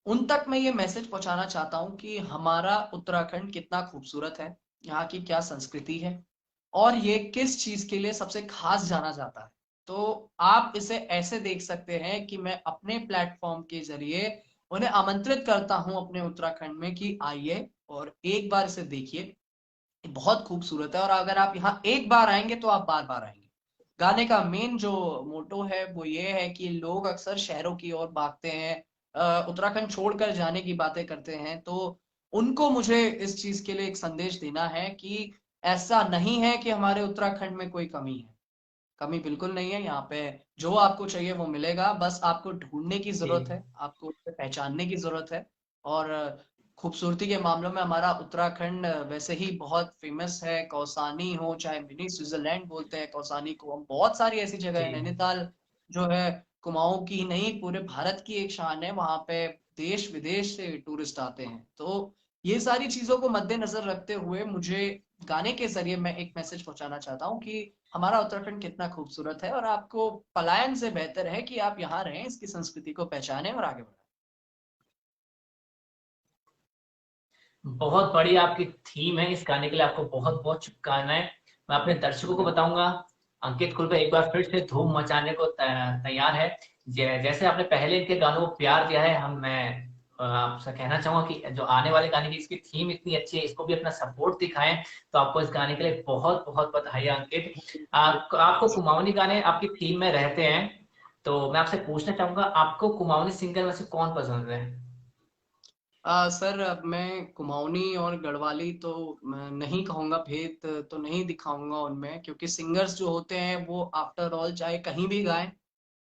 उन तक मैं ये मैसेज पहुंचाना चाहता हूँ कि हमारा उत्तराखंड कितना खूबसूरत है, यहाँ की क्या संस्कृति है, और ये किस चीज के लिए सबसे खास जाना जाता है। तो आप इसे ऐसे देख सकते हैं कि मैं अपने प्लेटफॉर्म के जरिए उन्हें आमंत्रित करता हूं अपने उत्तराखंड में कि आइए और एक बार इसे देखिए, ये बहुत खूबसूरत है, और अगर आप यहाँ एक बार आएंगे तो आप बार बार आएंगे। गाने का मेन जो मोटो है वो ये है कि लोग अक्सर शहरों की ओर भागते हैं, उत्तराखंड छोड़कर जाने की बातें करते हैं, तो उनको मुझे इस चीज के लिए एक संदेश देना है कि ऐसा नहीं है कि हमारे उत्तराखंड में कोई कमी है। कमी बिल्कुल नहीं है, यहाँ पे जो आपको चाहिए वो मिलेगा, बस आपको ढूंढने की जरूरत जी है, आपको उसे पहचानने की जरूरत है। और खूबसूरती के मामलों में हमारा उत्तराखंड वैसे ही बहुत फेमस है। कौसानी हो, चाहे मिनी स्विट्जरलैंड बोलते हैं कौसानी को हम, बहुत सारी ऐसी जगह है। जी नैनीताल जो है कुमाऊं की नहीं पूरे भारत की एक शान है, वहां पे देश विदेश से टूरिस्ट आते हैं। तो ये सारी चीजों को मद्देनजर रखते हुए मुझे गाने के जरिए मैं एक मैसेज पहुंचाना चाहता हूँ कि हमारा उत्तराखंड कितना खूबसूरत है, और आपको पलायन से बेहतर है कि आप यहाँ रहें, इसकी संस्कृति को पहचानें और आगे बढ़ें। बहुत बड़ी आपकी थीम है इस गाने के लिए, आपको बहुत बहुत शुभकामनाएं। मैं अपने दर्शकों को शुक्रिया। बताऊंगा, अंकित खुलबे एक बार फिर से धूम मचाने को तैयार है। जैसे आपने पहले इनके गानों को प्यार दिया है, हम मैं आपसे कहना चाहूंगा कि जो आने वाले गाने की इसकी थीम इतनी अच्छी है, इसको भी अपना सपोर्ट दिखाएं। तो आपको इस गाने के लिए बहुत बहुत बधाई अंकित। आपको कुमाऊनी गाने आपकी थीम में रहते हैं, तो मैं आपसे पूछना चाहूंगा, आपको कुमाऊनी सिंगर में से कौन पसंद है? सर अब मैं कुमाऊनी और गढ़वाली तो मैं नहीं कहूंगा, भेद तो नहीं दिखाऊंगा उनमें, क्योंकि सिंगर्स जो होते हैं वो आफ्टर ऑल चाहे कहीं भी गाएं,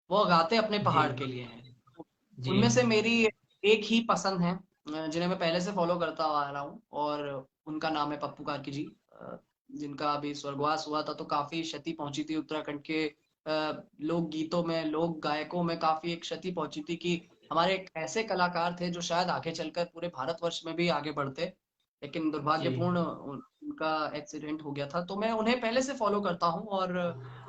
वो गाते अपने जी पहाड़ के लिए हैं। जी उनमें से मेरी एक ही पसंद है, जिन्हें मैं पहले से फॉलो करता आ रहा हूँ, और उनका नाम है पप्पू कार्की जी, जिनका अभी स्वर्गवास हुआ था, तो काफी क्षति पहुंची थी उत्तराखंड के लोक गीतों में, लोक गायकों में काफी एक क्षति पहुंची थी कि हमारे एक ऐसे कलाकार थे जो शायद आगे चलकर पूरे भारतवर्ष में भी आगे बढ़ते, लेकिन जी। दुर्भाग्यपूर्ण उनका एक्सीडेंट हो गया था। तो मैं उन्हें पहले से फॉलो करता हूँ। और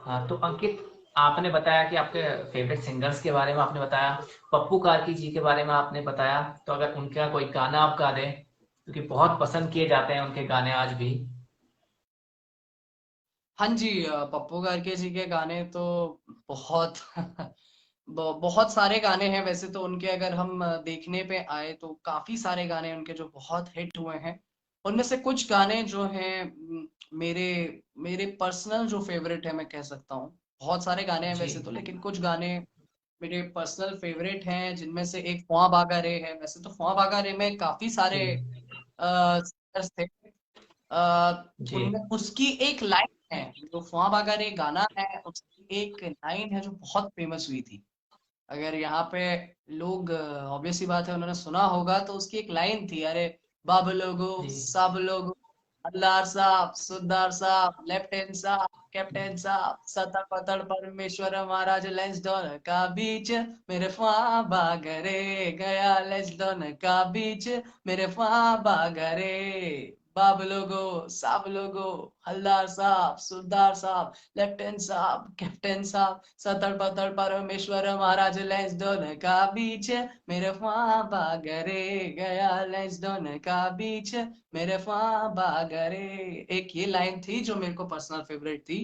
हाँ, तो अंकित, आपने बताया कि आपके फेवरेट सिंगर्स के बारे में आपने बताया, पप्पू कार्की जी के बारे में आपने बताया, तो अगर उनका कोई गाना आप गा दें, क्योंकि बहुत पसंद किए जाते हैं उनके गाने आज भी। हाँ जी, पप्पू गारके जी के गाने तो बहुत बहुत सारे गाने हैं वैसे तो उनके, अगर हम देखने पे आए तो काफी सारे गाने उनके जो बहुत हिट हुए हैं। उनमें से कुछ गाने जो हैं मेरे मेरे पर्सनल जो फेवरेट है मैं कह सकता हूँ। बहुत सारे गाने हैं जी वैसे तो, लेकिन कुछ गाने मेरे पर्सनल फेवरेट हैं, जिनमें से एक फुआ बागा रे है। वैसे तो फुआ बागा रे में काफी जी सारे सिंगर्स थे। जी उनमें उसकी एक लाइन है, जो ख्वाह अगर एक गाना है उसकी एक लाइन है जो बहुत फेमस हुई थी। अगर यहाँ पे लोग ऑब्वियस सी बात है उन्होंने सुना होगा, तो उसकी एक लाइन थी, अरे बाब लोगो जी सब लोग, अल्लाह साहब, सुद्दार साहब, लेफ्टिनेंट साहब, कैप्टन साहब, सतर पतड़ परमेश्वर महाराज लेंसडॉन का बीच, मेरे ख्वाह बागरे गया लेंसडॉन का बीच, मेरे ख्वाह बागरे, बाब लोगो सब लोगो, हल्दार साहब, सुरदार साहब, लेफ्टिनेंट साहब, कैप्टन साहब, सतर पतड़ परमेश्वर महाराज लेंसडॉन का बीच, मेरे ख्वाह बागरे गया लेंसडॉन का बीच, मेरे ख्वाह बागरे। एक ये लाइन थी जो मेरे को पर्सनल फेवरेट थी,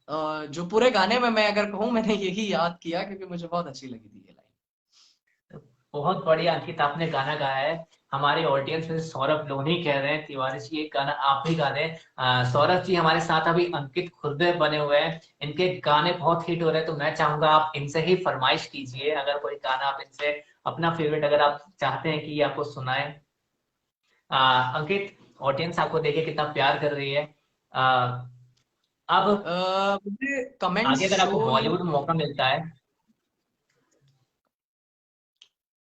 जो पूरे गाने में मैं अगर कहूँ मैंने यही याद किया क्योंकि मुझे बहुत अच्छी लगी थी ये लाइन। बहुत बढ़िया अंकित, आपने गाना गाया है। हमारे ऑडियंस में से सौरभ लोनी कह रहे हैं तिवारी जी एक गाना आप ही गा दें। सौरभ जी हमारे साथ अभी अंकित खुरदे बने हुए हैं, इनके गाने बहुत हिट हो रहे हैं, तो मैं चाहूंगा आप इनसे ही फरमाइश कीजिए, अगर कोई गाना आप इनसे अपना फेवरेट अगर आप चाहते हैं कि ये आपको सुनाए। अंकित, ऑडियंस आपको देखे कितना प्यार कर रही है। आ, अब मुझे कमेंट्स आगे अगर शो आपको नहीं बॉलीवुड में मौका मिलता है।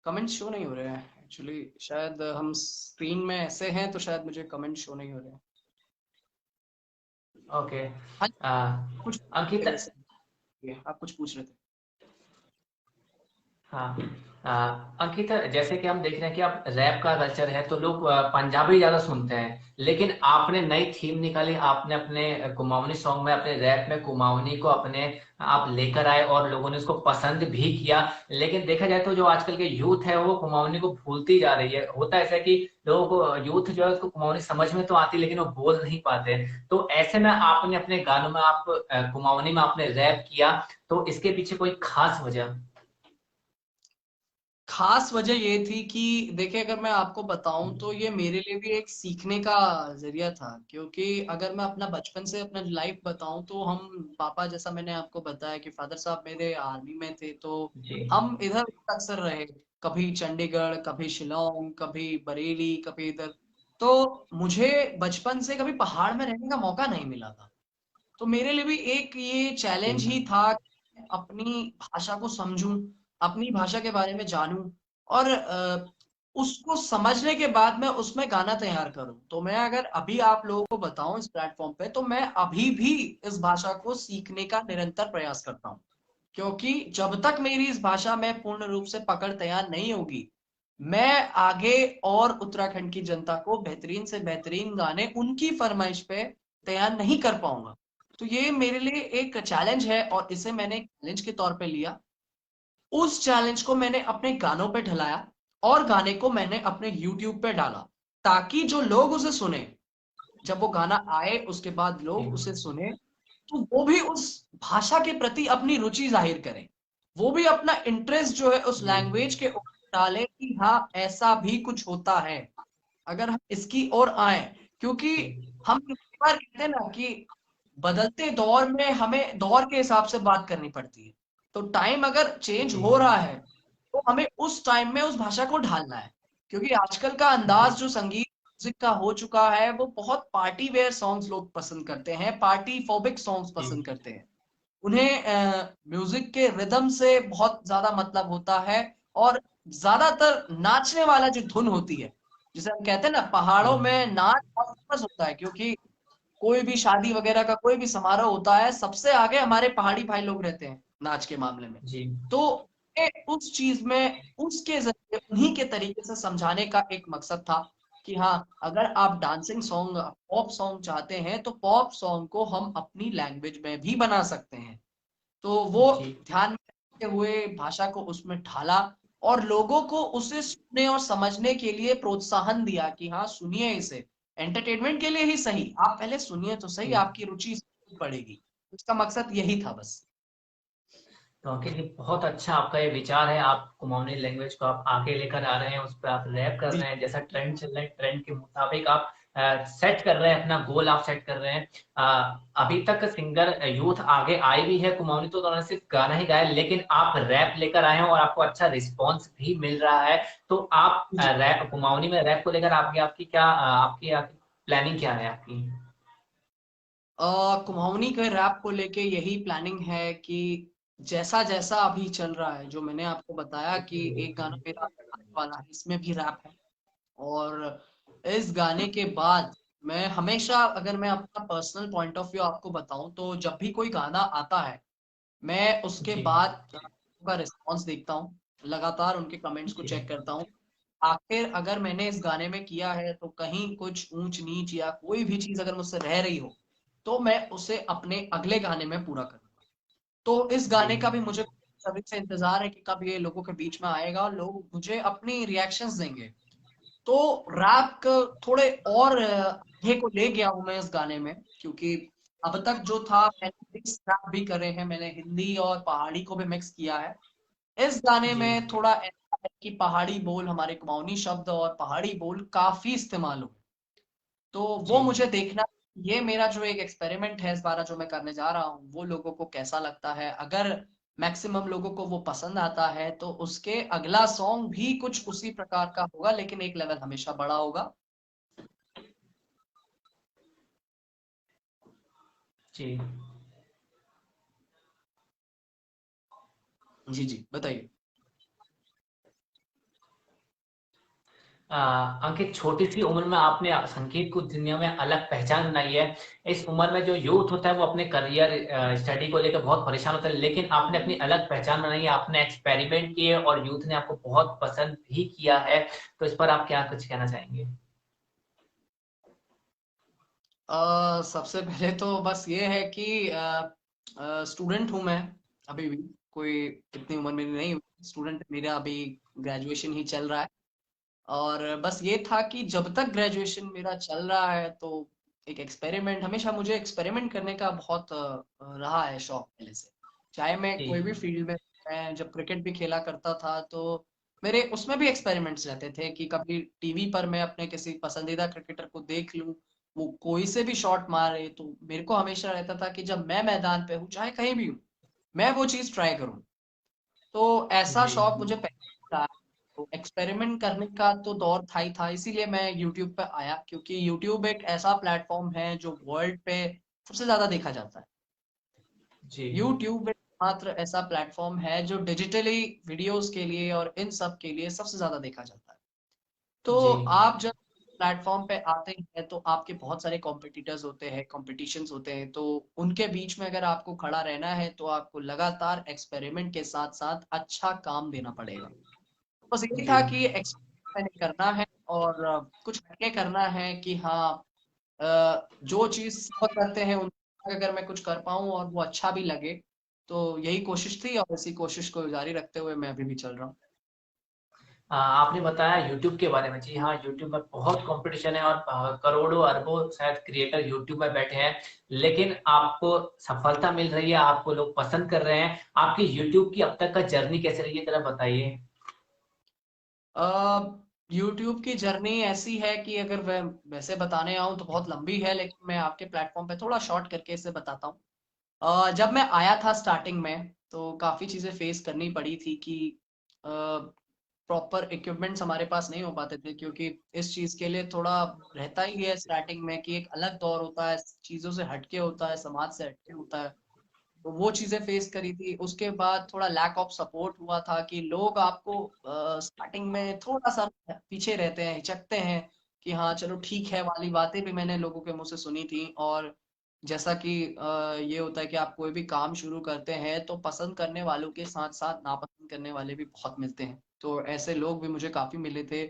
कमेंट्स शो नहीं हो रहे हैं एक्चुअली, शायद हम स्क्रीन में ऐसे हैं तो शायद मुझे कमेंट शो नहीं हो रहे हैं। ओके। हाँ, आ, कुछ अंकित, वैसे आप कुछ पूछ रहे थे। हाँ, अंकित, जैसे कि हम देख रहे हैं कि आप रैप का कल्चर है तो लोग पंजाबी ज्यादा सुनते हैं, लेकिन आपने नई थीम निकाली, आपने अपने कुमाऊनी सॉन्ग में, अपने रैप में कुमाऊनी को अपने आप लेकर आए और लोगों ने उसको पसंद भी किया। लेकिन देखा जाए तो जो आजकल के यूथ है वो कुमाऊनी को भूलती जा रही है। होता ऐसा है कि लोगों को, यूथ जो है उसको कुमाऊनी समझ में तो आती लेकिन वो बोल नहीं पाते। तो ऐसे में आपने अपने गानों में आप कुमाऊनी में आपने रैप किया, तो इसके पीछे कोई खास वजह? खास वजह ये थी कि देखिए, अगर मैं आपको बताऊं तो ये मेरे लिए भी एक सीखने का जरिया था, क्योंकि अगर मैं अपना बचपन से अपना लाइफ बताऊं तो हम पापा, जैसा मैंने आपको बताया कि फादर साहब मेरे आर्मी में थे, तो जी। हम इधर अक्सर रहे, कभी चंडीगढ़, कभी शिलोंग, कभी बरेली, कभी इधर। तो मुझे बचपन से कभी पहाड़ में रहने का मौका नहीं मिला था। तो मेरे लिए भी एक ये जी। चैलेंज ही था कि मैं अपनी भाषा को समझूं, अपनी भाषा के बारे में जानूं, और उसको समझने के बाद मैं उसमें गाना तैयार करूं। तो मैं अगर अभी आप लोगों को बताऊं इस प्लेटफॉर्म पे, तो मैं अभी भी इस भाषा को सीखने का निरंतर प्रयास करता हूं, क्योंकि जब तक मेरी इस भाषा में पूर्ण रूप से पकड़ तैयार नहीं होगी, मैं आगे और उत्तराखंड की जनता को बेहतरीन से बेहतरीन गाने उनकी फरमाइश पे तैयार नहीं कर पाऊंगा। तो ये मेरे लिए एक चैलेंज है, और इसे मैंने एक चैलेंज के तौर पे लिया। उस चैलेंज को मैंने अपने गानों पे ढलाया, और गाने को मैंने अपने यूट्यूब पे डाला, ताकि जो लोग उसे सुने, जब वो गाना आए उसके बाद जी। लोग उसे सुने, तो वो भी उस भाषा के प्रति अपनी रुचि जाहिर करें। वो भी अपना इंटरेस्ट जो है उस जी। लैंग्वेज के ऊपर डालें कि हाँ, ऐसा भी कुछ होता है, अगर हम इसकी ओर आए। क्योंकि जी। हम कई बार कहते हैं ना कि बदलते दौर में हमें दौर के हिसाब से बात करनी पड़ती है। तो टाइम अगर चेंज जी। हो रहा है, तो हमें उस टाइम में उस भाषा को ढालना है। क्योंकि आजकल का जी। अंदाज जो संगीत म्यूजिक का हो चुका है, वो बहुत पार्टी वेयर सॉन्ग्स लोग पसंद करते हैं, पार्टी फोबिक सॉन्ग्स जी। पसंद करते हैं। उन्हें म्यूजिक के रिदम से बहुत ज्यादा मतलब होता है, और ज्यादातर नाचने वाला जो धुन होती है, जिसे हम कहते हैं ना, जी। पहाड़ों में नाच बहुत फेमस होता है, क्योंकि कोई भी शादी वगैरह का कोई भी समारोह होता है, सबसे आगे हमारे पहाड़ी भाई लोग रहते हैं नाच के मामले में। जी। तो उस चीज में उसके जरिए उन्हीं के तरीके से समझाने का एक मकसद था कि हाँ, अगर आप डांसिंग सॉन्ग, पॉप सॉन्ग चाहते हैं, तो पॉप सॉन्ग को हम अपनी लैंग्वेज में भी बना सकते हैं। तो वो जी। ध्यान में रखते हुए भाषा को उसमें ढाला, और लोगों को उसे सुनने और समझने के लिए प्रोत्साहन दिया कि हाँ, सुनिए इसे, एंटरटेनमेंट के लिए ही सही, आप पहले सुनिए तो सही, जी। आपकी रुचि इसमें बढ़ेगी। इसका मकसद यही था बस। तो अंकित, ये बहुत अच्छा आपका ये विचार है। आप कुमाऊनी लैंग्वेज को आप आगे लेकर आ रहे हैं, उस पर आप रैप कर जी रहे हैं, जैसा ट्रेंड चल रहा है ट्रेंड के मुताबिक आप सेट कर रहे हैं, अपना गोल आप सेट कर रहे हैं। अभी तक सिंगर यूथ आगे आई भी है कुमाऊनी, तो उन्होंने सिर्फ गाना ही गाया, लेकिन आप रैप लेकर आए हैं और आपको अच्छा रिस्पॉन्स भी मिल रहा है। तो आप जी। रैप कुमाऊनी में रैप को लेकर आपकी आपकी क्या आपकी प्लानिंग क्या है आपकी? कुमाऊनी के रैप को लेके यही प्लानिंग है कि जैसा जैसा अभी चल रहा है, जो मैंने आपको बताया कि एक गाना मेरा आने वाला है, इसमें भी रैप है। और इस गाने के बाद मैं हमेशा, अगर मैं अपना पर्सनल पॉइंट ऑफ व्यू आपको बताऊं, तो जब भी कोई गाना आता है, मैं उसके जी। बाद का रिस्पॉन्स देखता हूँ, लगातार उनके कमेंट्स को जी। चेक करता हूँ। आखिर अगर मैंने इस गाने में किया है तो कहीं कुछ ऊंच नीच या कोई भी चीज अगर मुझसे रह रही हो, तो मैं उसे अपने अगले गाने में पूरा करूंगा। तो इस जी। गाने का भी मुझे सभी से इंतजार है कि कब ये लोगों के बीच में आएगा और लोग मुझे अपनी रिएक्शंस देंगे। तो रैप को थोड़े और आगे को ले गया हूं मैं इस गाने में, क्योंकि अब तक जो था, मैंने मिक्स रैप भी करे हैं, मैंने हिंदी और पहाड़ी को भी मिक्स किया है। इस गाने जी। में थोड़ा ऐसा है कि पहाड़ी बोल, हमारे कुमाऊनी शब्द और पहाड़ी बोल काफी इस्तेमाल हुए। तो वो जी। मुझे देखना, ये मेरा जो एक एक्सपेरिमेंट है इस बार जो मैं करने जा रहा हूँ, वो लोगों को कैसा लगता है। अगर मैक्सिमम लोगों को वो पसंद आता है, तो उसके अगला सॉन्ग भी कुछ उसी प्रकार का होगा, लेकिन एक लेवल हमेशा बड़ा होगा। जी। जी जी, बताइए। अंकित, छोटी सी उम्र में आपने संगीत को दुनिया में अलग पहचान बनाई है। इस उम्र में जो यूथ होता है वो अपने करियर स्टडी को लेकर बहुत परेशान होता है, लेकिन आपने अपनी अलग पहचान बनाई है, आपने एक्सपेरिमेंट किए और यूथ ने आपको बहुत पसंद भी किया है। तो इस पर आप क्या कुछ कहना चाहेंगे? सबसे पहले तो बस ये है कि स्टूडेंट हूँ मैं अभी भी। कोई इतनी उम्र मेरी नहीं, स्टूडेंट मेरा अभी ग्रेजुएशन ही चल रहा है। और बस ये था कि जब तक ग्रेजुएशन मेरा चल रहा है तो एक एक्सपेरिमेंट, हमेशा मुझे एक्सपेरिमेंट करने का बहुत रहा है शौक पहले से। चाहे मैं कोई भी जी फील्ड में, मैं जब क्रिकेट भी खेला करता था तो मेरे उसमें भी एक्सपेरिमेंट्स रहते थे कि कभी टीवी पर मैं अपने किसी पसंदीदा क्रिकेटर को देख लूं, वो कोई से भी शॉट मारे, तो मेरे को हमेशा रहता था कि जब मैं मैदान पे हूँ, चाहे कहीं भी हूँ, मैं वो चीज ट्राई करूँ। तो ऐसा जी शौक जी मुझे पहले से था। तो एक्सपेरिमेंट करने का तो दौर था ही था, इसीलिए मैं यूट्यूब पे आया, क्योंकि यूट्यूब एक ऐसा प्लेटफॉर्म है जो वर्ल्ड पे सबसे ज्यादा देखा जाता है। जी यूट्यूब मात्र ऐसा प्लेटफॉर्म है जो डिजिटली वीडियोस के लिए और इन सब के लिए सबसे ज्यादा देखा जाता है। तो जी आप जब प्लेटफॉर्म पे आते हैं तो आपके बहुत सारे कॉम्पिटिटर्स होते हैं, कॉम्पिटिशन्स होते हैं, तो उनके बीच में अगर आपको खड़ा रहना है तो आपको लगातार एक्सपेरिमेंट के साथ साथ अच्छा काम देना पड़ेगा। बस यही जी था कि एक्सपेरिमेंट करना है और कुछ हटके करना है कि हाँ, जो चीज सब करते हैं उन अगर मैं कुछ कर पाऊं और वो अच्छा भी लगे, तो यही कोशिश थी और इसी कोशिश को जारी रखते हुए मैं अभी भी चल रहा हूँ। आपने बताया यूट्यूब के बारे में। जी हाँ, यूट्यूब में बहुत कंपटीशन है और करोड़ों अरबों शायद क्रिएटर यूट्यूब में बैठे हैं, लेकिन आपको सफलता मिल रही है, आपको लोग पसंद कर रहे हैं। आपकी यूट्यूब की अब तक का जर्नी कैसे रही है, जरा बताइए। यूट्यूब की जर्नी ऐसी है कि अगर मैं वैसे बताने आऊं तो बहुत लंबी है, लेकिन मैं आपके प्लेटफॉर्म पे थोड़ा शॉर्ट करके इसे बताता हूँ। जब मैं आया था स्टार्टिंग में तो काफी चीजें फेस करनी पड़ी थी कि प्रॉपर इक्विपमेंट्स हमारे पास नहीं हो पाते थे, क्योंकि इस चीज के लिए थोड़ा रहता ही है स्टार्टिंग में कि एक अलग दौर होता है, चीजों से हटके होता है, समाज से हटके होता है। तो वो चीजें फेस करी थी। उसके बाद थोड़ा लैक ऑफ सपोर्ट हुआ था कि लोग आपको स्टार्टिंग में थोड़ा सा पीछे रहते हैं, हिचकते हैं कि हाँ चलो ठीक है वाली बातें भी मैंने लोगों के मुंह से सुनी थी। और जैसा कि ये होता है कि आप कोई भी काम शुरू करते हैं तो पसंद करने वालों के साथ साथ नापसंद करने वाले भी बहुत मिलते हैं। तो ऐसे लोग भी मुझे काफी मिले थे,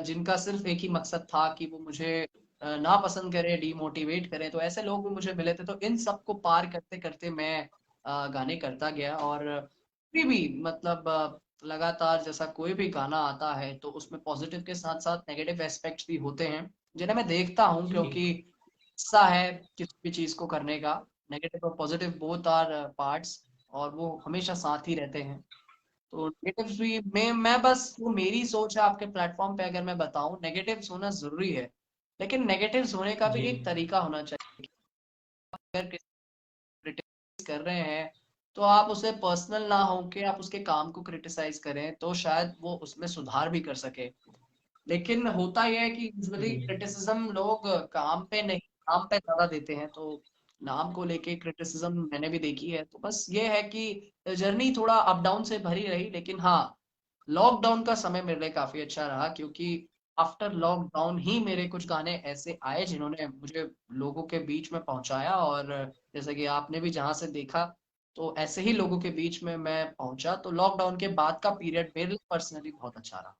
जिनका सिर्फ एक ही मकसद था कि वो मुझे नापसंद करे, डिमोटिवेट करे। तो ऐसे लोग भी मुझे मिले थे। तो इन सबको पार करते करते मैं गाने करता गया। और अभी भी मतलब लगातार जैसा कोई भी गाना आता है तो उसमें पॉजिटिव के साथ साथ नेगेटिव एस्पेक्ट्स भी होते हैं, जिन्हें मैं देखता हूँ, जी क्योंकि हिस्सा है किसी भी चीज को करने का। नेगेटिव और पॉजिटिव बोथ आर पार्ट्स, और वो हमेशा साथ ही रहते हैं। तो नेगेटिव्स भी मैं बस, वो मेरी सोच है आपके प्लेटफॉर्म पे अगर मैं बताऊं, नेगेटिव्स होना जरूरी है, लेकिन नेगेटिव्स होने का भी जी एक तरीका होना चाहिए। अगर क्रिटिसाइज कर रहे हैं तो आप उसे पर्सनल ना हो के आप उसके काम को क्रिटिसाइज करें, तो शायद वो उसमें सुधार भी कर सके। लेकिन होता यह है कि यूजुअली जी क्रिटिसिज्म लोग काम पे नहीं, नाम पे ज्यादा देते हैं। तो नाम को लेके क्रिटिसिज्म मैंने भी देखी है। तो बस ये है कि जर्नी थोड़ा अप डाउन से भरी रही, लेकिन हाँ, लॉकडाउन का समय मेरे लिए काफी अच्छा रहा, क्योंकि आफ्टर लॉकडाउन ही मेरे कुछ गाने ऐसे आए जिन्होंने मुझे लोगों के बीच में पहुंचाया। और जैसे कि आपने भी जहां से देखा, तो ऐसे ही लोगों के बीच में मैं पहुंचा। तो लॉकडाउन के बाद का पीरियड मेरे लिए पर्सनली बहुत अच्छा रहा।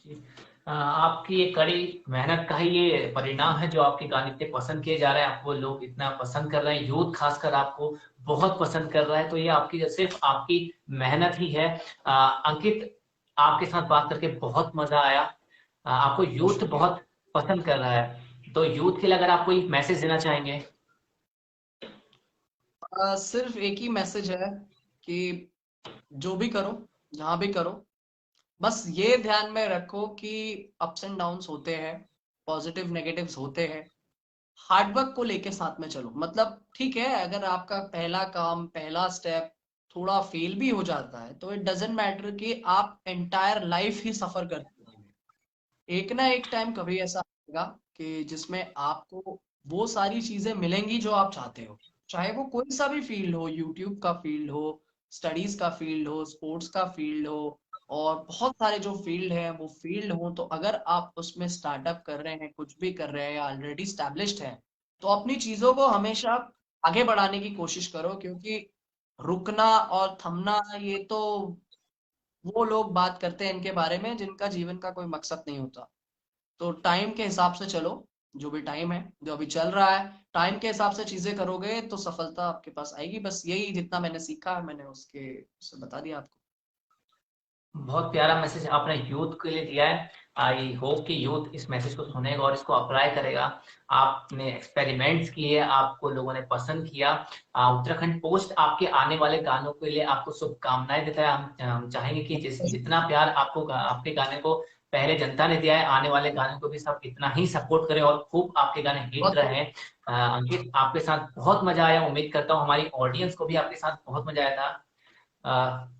जी। आपकी ये कड़ी मेहनत का ही ये परिणाम है जो आपके गाने इतने पसंद किए जा रहे हैं, आपको लोग इतना पसंद कर रहे हैं, यूथ खासकर आपको बहुत पसंद कर रहा है। तो ये आपकी सिर्फ आपकी मेहनत ही है। अंकित, आपके साथ बात करके बहुत मजा आया। आपको यूथ शुक्रिया। बहुत पसंद कर रहा है, तो यूथ के लिए अगर आप कोई मैसेज देना चाहेंगे? सिर्फ एक ही मैसेज है कि जो भी करो, जहां भी करो, बस ये ध्यान में रखो कि अप्स एंड डाउन्स होते हैं, पॉजिटिव नेगेटिव्स होते हैं। हार्डवर्क को लेके साथ में चलो। मतलब ठीक है, अगर आपका पहला काम, पहला स्टेप थोड़ा फेल भी हो जाता है तो इट डजेंट मैटर कि आप एंटायर लाइफ ही सफर करते रहोगे। एक ना एक टाइम कभी ऐसा आएगा कि जिसमें आपको वो सारी चीजें मिलेंगी जो आप चाहते हो। चाहे वो कोई सा भी फील्ड हो, यूट्यूब का फील्ड हो, स्टडीज का फील्ड हो, स्पोर्ट्स का फील्ड हो, और बहुत सारे जो फील्ड हैं वो फील्ड हो, तो अगर आप उसमें स्टार्टअप कर रहे हैं, कुछ भी कर रहे हैं या ऑलरेडी स्टैब्लिश्ड है, तो अपनी चीजों को हमेशा आगे बढ़ाने की कोशिश करो, क्योंकि रुकना और थमना ये तो वो लोग बात करते हैं इनके बारे में जिनका जीवन का कोई मकसद नहीं होता। तो टाइम के हिसाब से चलो, जो भी टाइम है जो अभी चल रहा है, टाइम के हिसाब से चीजें करोगे तो सफलता आपके पास आएगी। बस यही जितना मैंने सीखा है मैंने उससे बता दिया आपको। बहुत प्यारा मैसेज आपने यूथ के लिए दिया है। आई होप कि यूथ इस मैसेज को सुनेगा और इसको अप्लाई करेगा। आपने एक्सपेरिमेंट्स किए, आपको लोगों ने पसंद किया। उत्तराखंड पोस्ट आपके आने वाले गानों के लिए आपको शुभकामनाएं देता है। हम चाहेंगे कि जितना प्यार आपको आपके गाने को पहले जनता ने दिया है, आने वाले गानों को भी सब इतना ही सपोर्ट करें और खूब आपके गाने हिट बहुत रहे। अंकित, आपके साथ बहुत मजा आया। उम्मीद करता हूँ हमारी ऑडियंस को भी आपके साथ बहुत मजा आया था।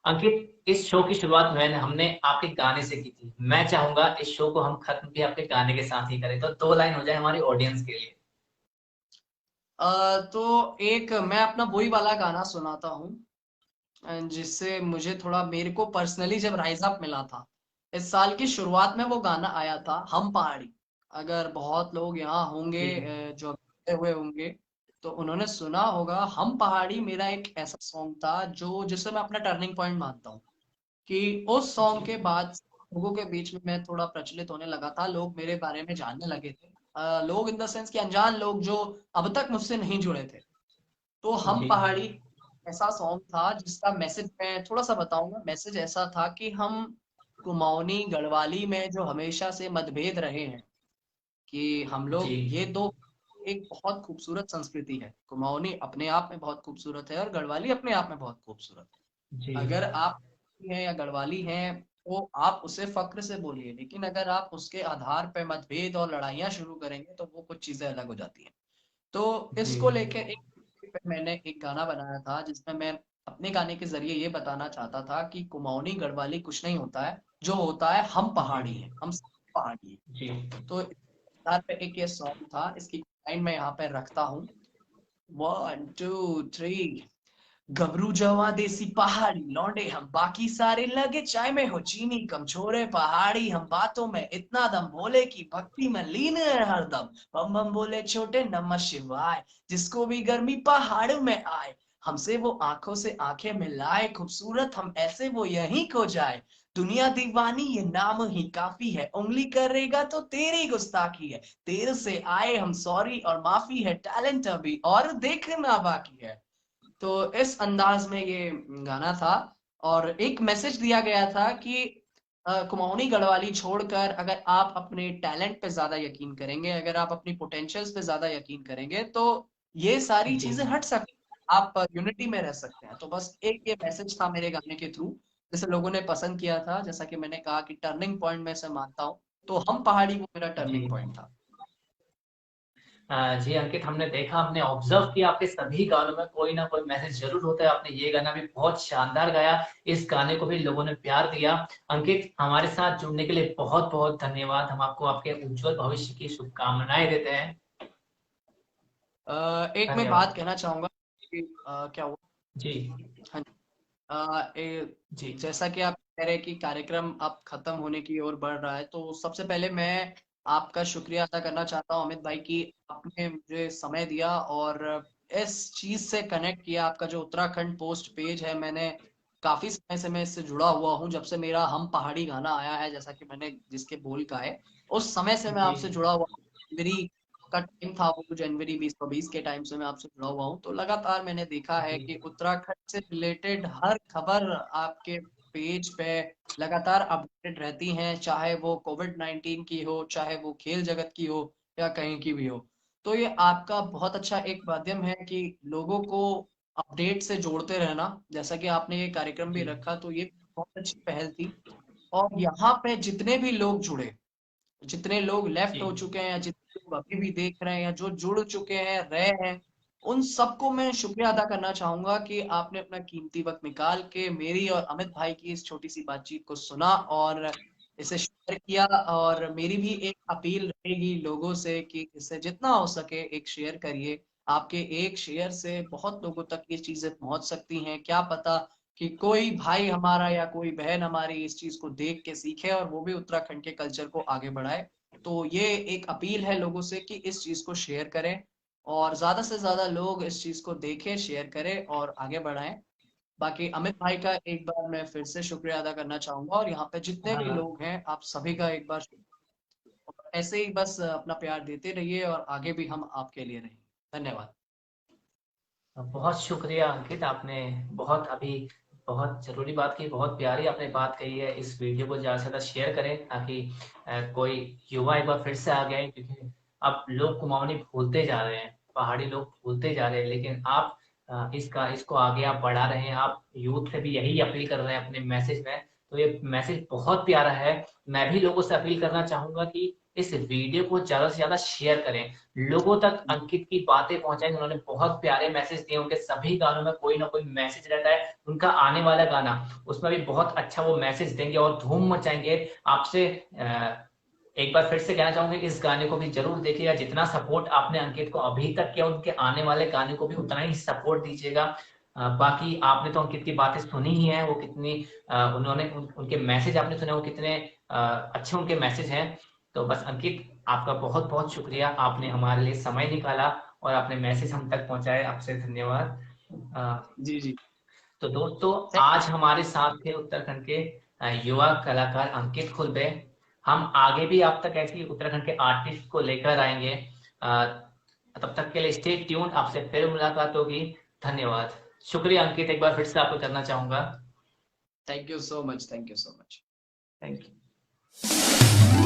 अंकित, इस शो की शुरुआत मैंने हमने आपके गाने से की थी। मैं चाहूंगा इस शो को हम खत्म भी आपके गाने के साथ ही करें, तो 2 लाइन हो जाए हमारी ऑडियंस के लिए। तो एक मैं अपना वही वाला गाना सुनाता हूँ, जिससे मुझे थोड़ा, मेरे को पर्सनली जब राइज अप मिला था इस साल की शुरुआत में, वो गाना आया था हम पहाड़ी। अगर बहुत लोग यहाँ होंगे जी जो गए हुए होंगे तो उन्होंने सुना होगा। हम पहाड़ी मेरा एक ऐसा सॉन्ग था जो जिसे मैं अपना टर्निंग पॉइंट मानता हूँ, कि उस जी सॉन्ग के बाद लोगों के बीच में मैं थोड़ा प्रचलित होने लगा था, लोग मेरे बारे में जानने लगे थे। लोग इन द सेंस कि अनजान लोग जो अब तक मुझसे नहीं जुड़े थे। तो हम जी पहाड़ी ऐसा सॉन्ग था जिसका मैसेज मैं थोड़ा सा बताऊंगा। मैसेज ऐसा था कि हम कुमाऊनी गढ़वाली में जो हमेशा से मतभेद रहे हैं, कि हम जी लोग ये दो एक बहुत खूबसूरत संस्कृति है। कुमाऊनी अपने आप में बहुत खूबसूरत है और गढ़वाली अपने आप में बहुत खूबसूरत जी है। अगर आप हैं या गढ़वाली हैं तो आप उसे फक्र से बोलिए, लेकिन अगर आप उसके आधार पे मतभेद और लड़ाइयाँ शुरू करेंगे तो वो कुछ चीजें अलग हो जाती हैं। तो जी इसको लेके एक मैंने एक गाना बनाया था जिसमें मैं अपने गाने के जरिए ये बताना चाहता था कि कुमाऊनी गढ़वाली कुछ नहीं होता है, जो होता है हम जी पहाड़ी हैं, हम सब पहाड़ी हैं। जी तो इस आधार पे एक ये सॉन्ग था, इसकी लाइन मैं यहाँ पे रखता हूँ। 1 2 3। गबरू जवा देसी पहाड़ी लौंडे हम, बाकी सारे लगे चाय में हो चीनी कम, छोरे पहाड़ी हम, बातों में इतना दम, भोले की भक्ति में लीन है हरदम। बम बम बोले छोटे नमः शिवाय, जिसको भी गर्मी पहाड़ में आए, हमसे वो आंखों से आंखें मिलाए, खूबसूरत हम ऐसे वो यहीं खो जाए। दुनिया दीवानी ये नाम ही काफी है, उंगली करेगा तो तेरी गुस्ताखी है। देर से आए हम सॉरी और माफी है, टैलेंट अभी और देखना बाकी है। तो इस अंदाज में ये गाना था। और एक मैसेज दिया गया था कि कुमाऊनी गढ़वाली छोड़कर अगर आप अपने टैलेंट पे ज्यादा यकीन करेंगे, अगर आप अपनी पोटेंशियल्स पे ज्यादा यकीन करेंगे, तो ये सारी जी चीजें हट सकती हैं, आप यूनिटी में रह सकते हैं। तो बस एक ये मैसेज था मेरे गाने के थ्रू, जैसे लोगों ने पसंद किया था। जैसा कि मैंने कहा कि टर्निंग पॉइंट में से मानता हूँ, तो हम पहाड़ी वो मेरा जी टर्निंग पॉइंट था। जी अंकित, हमने देखा, हमने ऑब्जर्व किया आपके सभी गानों में कोई ना कोई मैसेज जरूर होता है। आपने ये गाना भी बहुत शानदार गाया, इस गाने को भी लोगों ने प्यार दिया। अंकित, हमारे साथ जुड़ने के लिए बहुत बहुत धन्यवाद। हम आपको आपके उज्जवल भविष्य की शुभकामनाएं देते हैं। एक मैं बात धन्यवाद। कहना चाहूंगा कि क्या हुआ। जी हाँ, जी जैसा कि आप कह रहे हैं कि कार्यक्रम अब खत्म होने की ओर बढ़ रहा है, तो सबसे पहले मैं आपका शुक्रिया अदा करना चाहता हूं अमित भाई कि आपने मुझे समय दिया और इस चीज से कनेक्ट किया। आपका जो उत्तराखंड पोस्ट पेज है, मैंने काफी समय से मैं इससे जुड़ा हुआ हूं, जब से मेरा हम पहाड़ी गाना आया है, जैसा कि मैंने जिसके बोल गाए उस समय से मैं जी आपसे जुड़ा हुआ हूं। जनवरी का टाइम था वो, जनवरी 2020 के टाइम से मैं आपसे जुड़ा हुआ हूँ। तो लगातार मैंने देखा है जी कि उत्तराखंड से रिलेटेड हर खबर आपके पेज पे लगातार अपडेट रहती हैं, चाहे वो कोविड-19 की हो, चाहे वो खेल जगत की हो, या कहीं की भी हो। तो ये आपका बहुत अच्छा एक माध्यम है कि लोगों को अपडेट से जोड़ते रहना। जैसा कि आपने ये कार्यक्रम भी जी रखा, तो ये बहुत अच्छी पहल थी। और यहाँ पे जितने भी लोग जुड़े, जितने लोग लेफ्ट जी हो चुके हैं या जितने लोग अभी भी देख रहे हैं या जो जुड़ चुके हैं रहे हैं, उन सबको मैं शुक्रिया अदा करना चाहूंगा कि आपने अपना कीमती वक्त निकाल के मेरी और अमित भाई की इस छोटी सी बातचीत को सुना और इसे शेयर किया। और मेरी भी एक अपील रहेगी लोगों से कि इसे जितना हो सके एक शेयर करिए। आपके एक शेयर से बहुत लोगों तक ये चीजें पहुंच सकती हैं, क्या पता कि कोई भाई हमारा या कोई बहन हमारी इस चीज को देख के सीखे और वो भी उत्तराखंड के कल्चर को आगे बढ़ाए। तो ये एक अपील है लोगों से कि इस चीज को शेयर करें और ज्यादा से ज्यादा लोग इस चीज को देखें, शेयर करें और आगे बढ़ाएं। बाकी अमित भाई का एक बार मैं फिर से शुक्रिया अदा करना चाहूंगा, और यहाँ पे जितने भी हाँ, लोग हैं आप सभी का एक बार ऐसे ही बस अपना प्यार देते रहिए और आगे भी हम आपके लिए रहेंगे। धन्यवाद। बहुत शुक्रिया अंकित, आपने बहुत अभी बहुत जरूरी बात की, बहुत प्यारी आपने बात कही है। इस वीडियो को ज़्यादा से ज़्यादा शेयर करें ताकि कोई युवा एक बार फिर से आ गए, क्योंकि अब लोग कुमाऊनी भूलते जा रहे हैं, पहाड़ी लोग भूलते जा रहे हैं, लेकिन आप इसको आगे आप बढ़ा रहे हैं। आप यूथ से भी यही अपील कर रहे हैं अपने मैसेज में, तो ये मैसेज बहुत प्यारा है। मैं भी लोगों से अपील करना चाहूंगा कि इस वीडियो को ज़्यादा से ज़्यादा शेयर करें, लोगों तक अंकित की बातें पहुंचाएं। उन्होंने बहुत प्यारे मैसेज दिए, उनके सभी गानों में कोई ना कोई मैसेज रहता है। उनका आने वाला गाना, उसमें भी बहुत अच्छा वो मैसेज देंगे और धूम मचाएंगे। आपसे एक बार फिर से कहना चाहूंगा, इस गाने को भी जरूर देखिएगा। जितना सपोर्ट आपने अंकित को अभी तक किया, उनके आने वाले गाने को भी उतना ही सपोर्ट दीजिएगा। बाकी आपने तो अंकित की बातें सुनी ही है, वो कितनी उनके मैसेज आपने सुने, वो कितने अच्छे उनके मैसेज हैं। तो बस अंकित, आपका बहुत बहुत शुक्रिया, आपने हमारे लिए समय निकाला और आपने मैसेज हम तक पहुंचाए, आपसे धन्यवाद। जी जी। तो दोस्तों, आज हमारे साथ थे उत्तराखंड के युवा कलाकार अंकित खुलबे। हम आगे भी आप तक ऐसी उत्तराखंड के आर्टिस्ट को लेकर आएंगे। तब तक के लिए स्टे ट्यून, आपसे फिर मुलाकात होगी। धन्यवाद। शुक्रिया अंकित, एक बार फिर से आपको करना चाहूंगा। Thank you so much, thank you so much. Thank you.